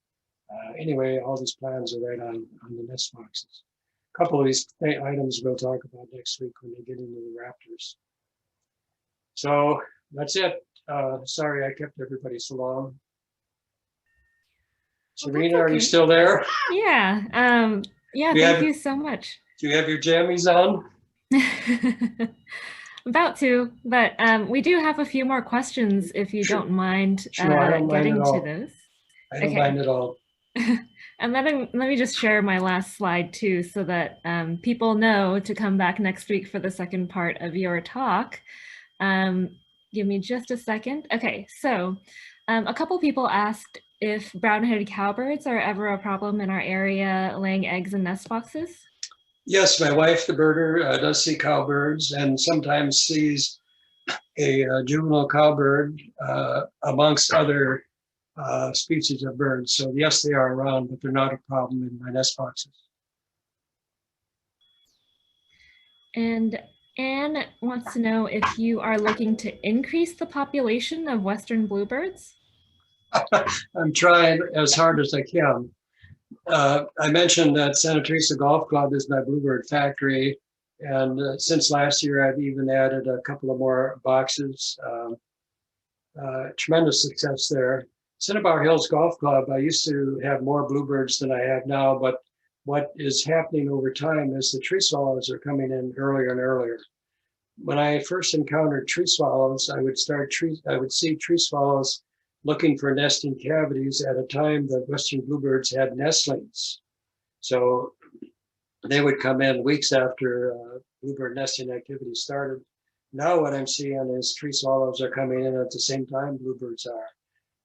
Anyway, all these plans are right on the nest boxes. A couple of these items we'll talk about next week when we get into the raptors. So that's it. Sorry I kept everybody so long. Serena, are you still there? Yeah. Yeah, thank you so much. Do you have your jammies on? About to, but we do have a few more questions if you don't mind getting to those. I don't mind at all. And let me just share my last slide too, so that people know to come back next week for the second part of your talk. Give me just a second. Okay, so a couple people asked if brown-headed cowbirds are ever a problem in our area laying eggs in nest boxes. Yes, my wife, the birder, does see cowbirds and sometimes sees a juvenile cowbird amongst other species of birds. So yes, they are around, but they're not a problem in my nest boxes. And Anne wants to know if you are looking to increase the population of Western bluebirds. I'm trying as hard as I can. I mentioned that Santa Teresa Golf Club is my bluebird factory. And since last year, I've even added a couple of more boxes. Tremendous success there. Cinnabar Hills Golf Club, I used to have more bluebirds than I have now, but what is happening over time is the tree swallows are coming in earlier and earlier. When I first encountered tree swallows, I would see tree swallows looking for nesting cavities at a time that Western bluebirds had nestlings. So they would come in weeks after bluebird nesting activity started. Now what I'm seeing is tree swallows are coming in at the same time bluebirds are.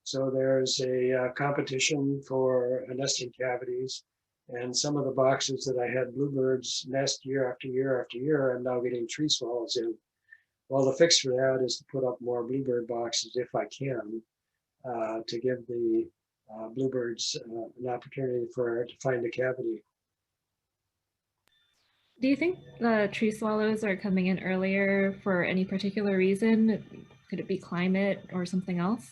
So there's a competition for nesting cavities, and some of the boxes that I had bluebirds nest year after year after year, I'm now getting tree swallows in. Well, the fix for that is to put up more bluebird boxes if I can, to give the bluebirds an opportunity to find a cavity. Do you think the tree swallows are coming in earlier for any particular reason? Could it be climate or something else?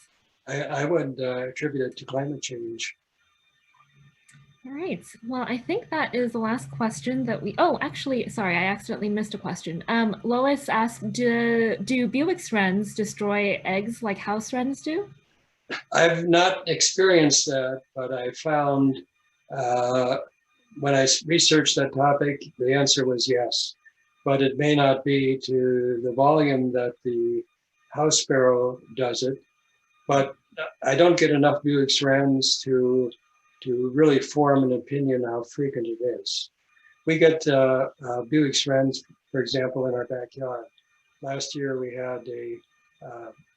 I would attribute it to climate change. All right. Well, I think that is the last question that we, oh, actually, sorry, I accidentally missed a question. Lois asked, do Bewick's wrens destroy eggs like house wrens do? I've not experienced that, but I found uh, when I researched that topic, the answer was yes. But it may not be to the volume that the house sparrow does it. But I don't get enough Bewick's wrens to really form an opinion how frequent it is. We get Bewick's wrens, for example, in our backyard. Last year we had a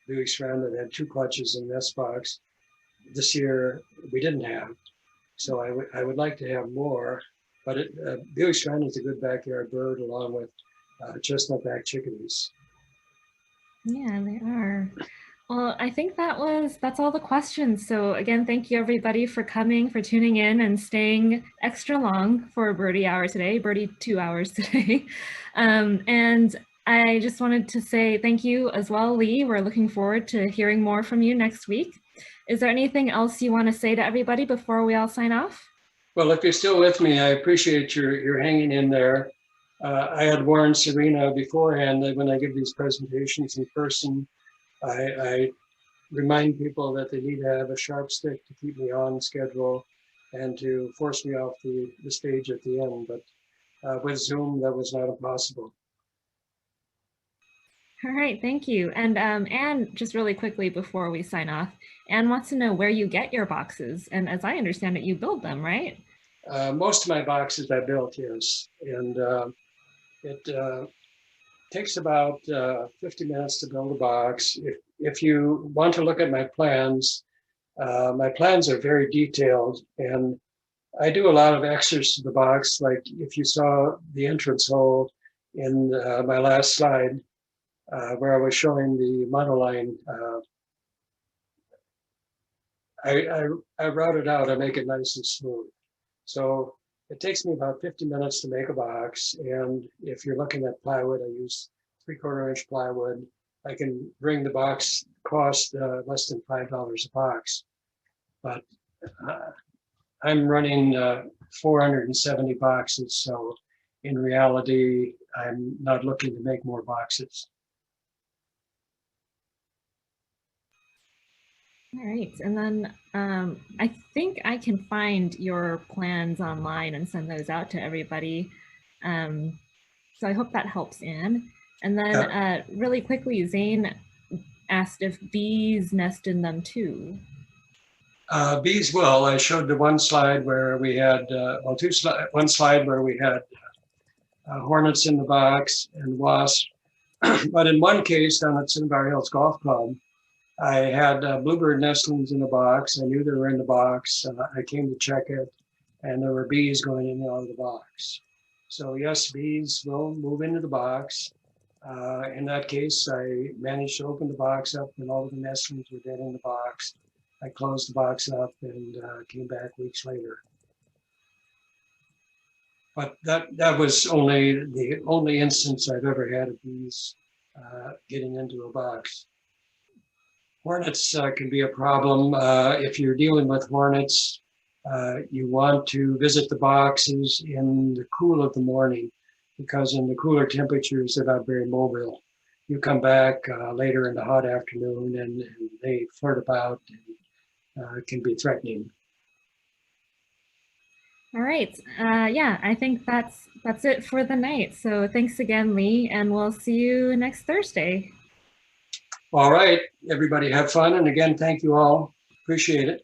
Bewick's wren that had 2 clutches in the nest box. This year we didn't have, so I would like to have more. But Bewick's wren is a good backyard bird, along with Chestnut-backed chickadees. Yeah, they are. Well, I think that's all the questions. So again, thank you everybody for coming, for tuning in and staying extra long for Birdie hour today, Birdie 2 hours today. And I just wanted to say thank you as well, Lee. We're looking forward to hearing more from you next week. Is there anything else you want to say to everybody before we all sign off? Well, if you're still with me, I appreciate your hanging in there. I had warned Serena beforehand that when I give these presentations in person, I remind people that they need to have a sharp stick to keep me on schedule and to force me off the stage at the end. But with Zoom, that was not possible. All right, thank you. And just really quickly before we sign off, Anne wants to know where you get your boxes. And as I understand it, you build them, right? Most of my boxes I built, yes. And it takes about 50 minutes to build a box. If you want to look at my plans are very detailed, and I do a lot of extras to the box. Like if you saw the entrance hole in my last slide, where I was showing the monoline, I route it out, I make it nice and smooth. So it takes me about 50 minutes to make a box. And if you're looking at plywood, I use 3/4 inch plywood. I can bring the box cost less than $5 a box. But I'm running 470 boxes. So in reality, I'm not looking to make more boxes. All right, and then I think I can find your plans online and send those out to everybody. So I hope that helps, Anne. And then really quickly, Zane asked if bees nest in them too. Bees will. I showed the one slide where we had, one slide where we had hornets in the box and wasps. But in one case down at Cinnabar Hills Golf Club, I had bluebird nestlings in the box. I knew they were in the box. I came to check it, and there were bees going in and out of the box. So yes, bees will move into the box. In that case, I managed to open the box up, and all of the nestlings were dead in the box. I closed the box up and came back weeks later. But that was the only instance I've ever had of bees getting into a box. Hornets can be a problem. If you're dealing with hornets, you want to visit the boxes in the cool of the morning, because in the cooler temperatures, they're not very mobile. You come back later in the hot afternoon and they flirt about and can be threatening. All right, yeah, I think that's it for the night. So thanks again, Lee, and we'll see you next Thursday. All right, everybody have fun. And again, thank you all. Appreciate it.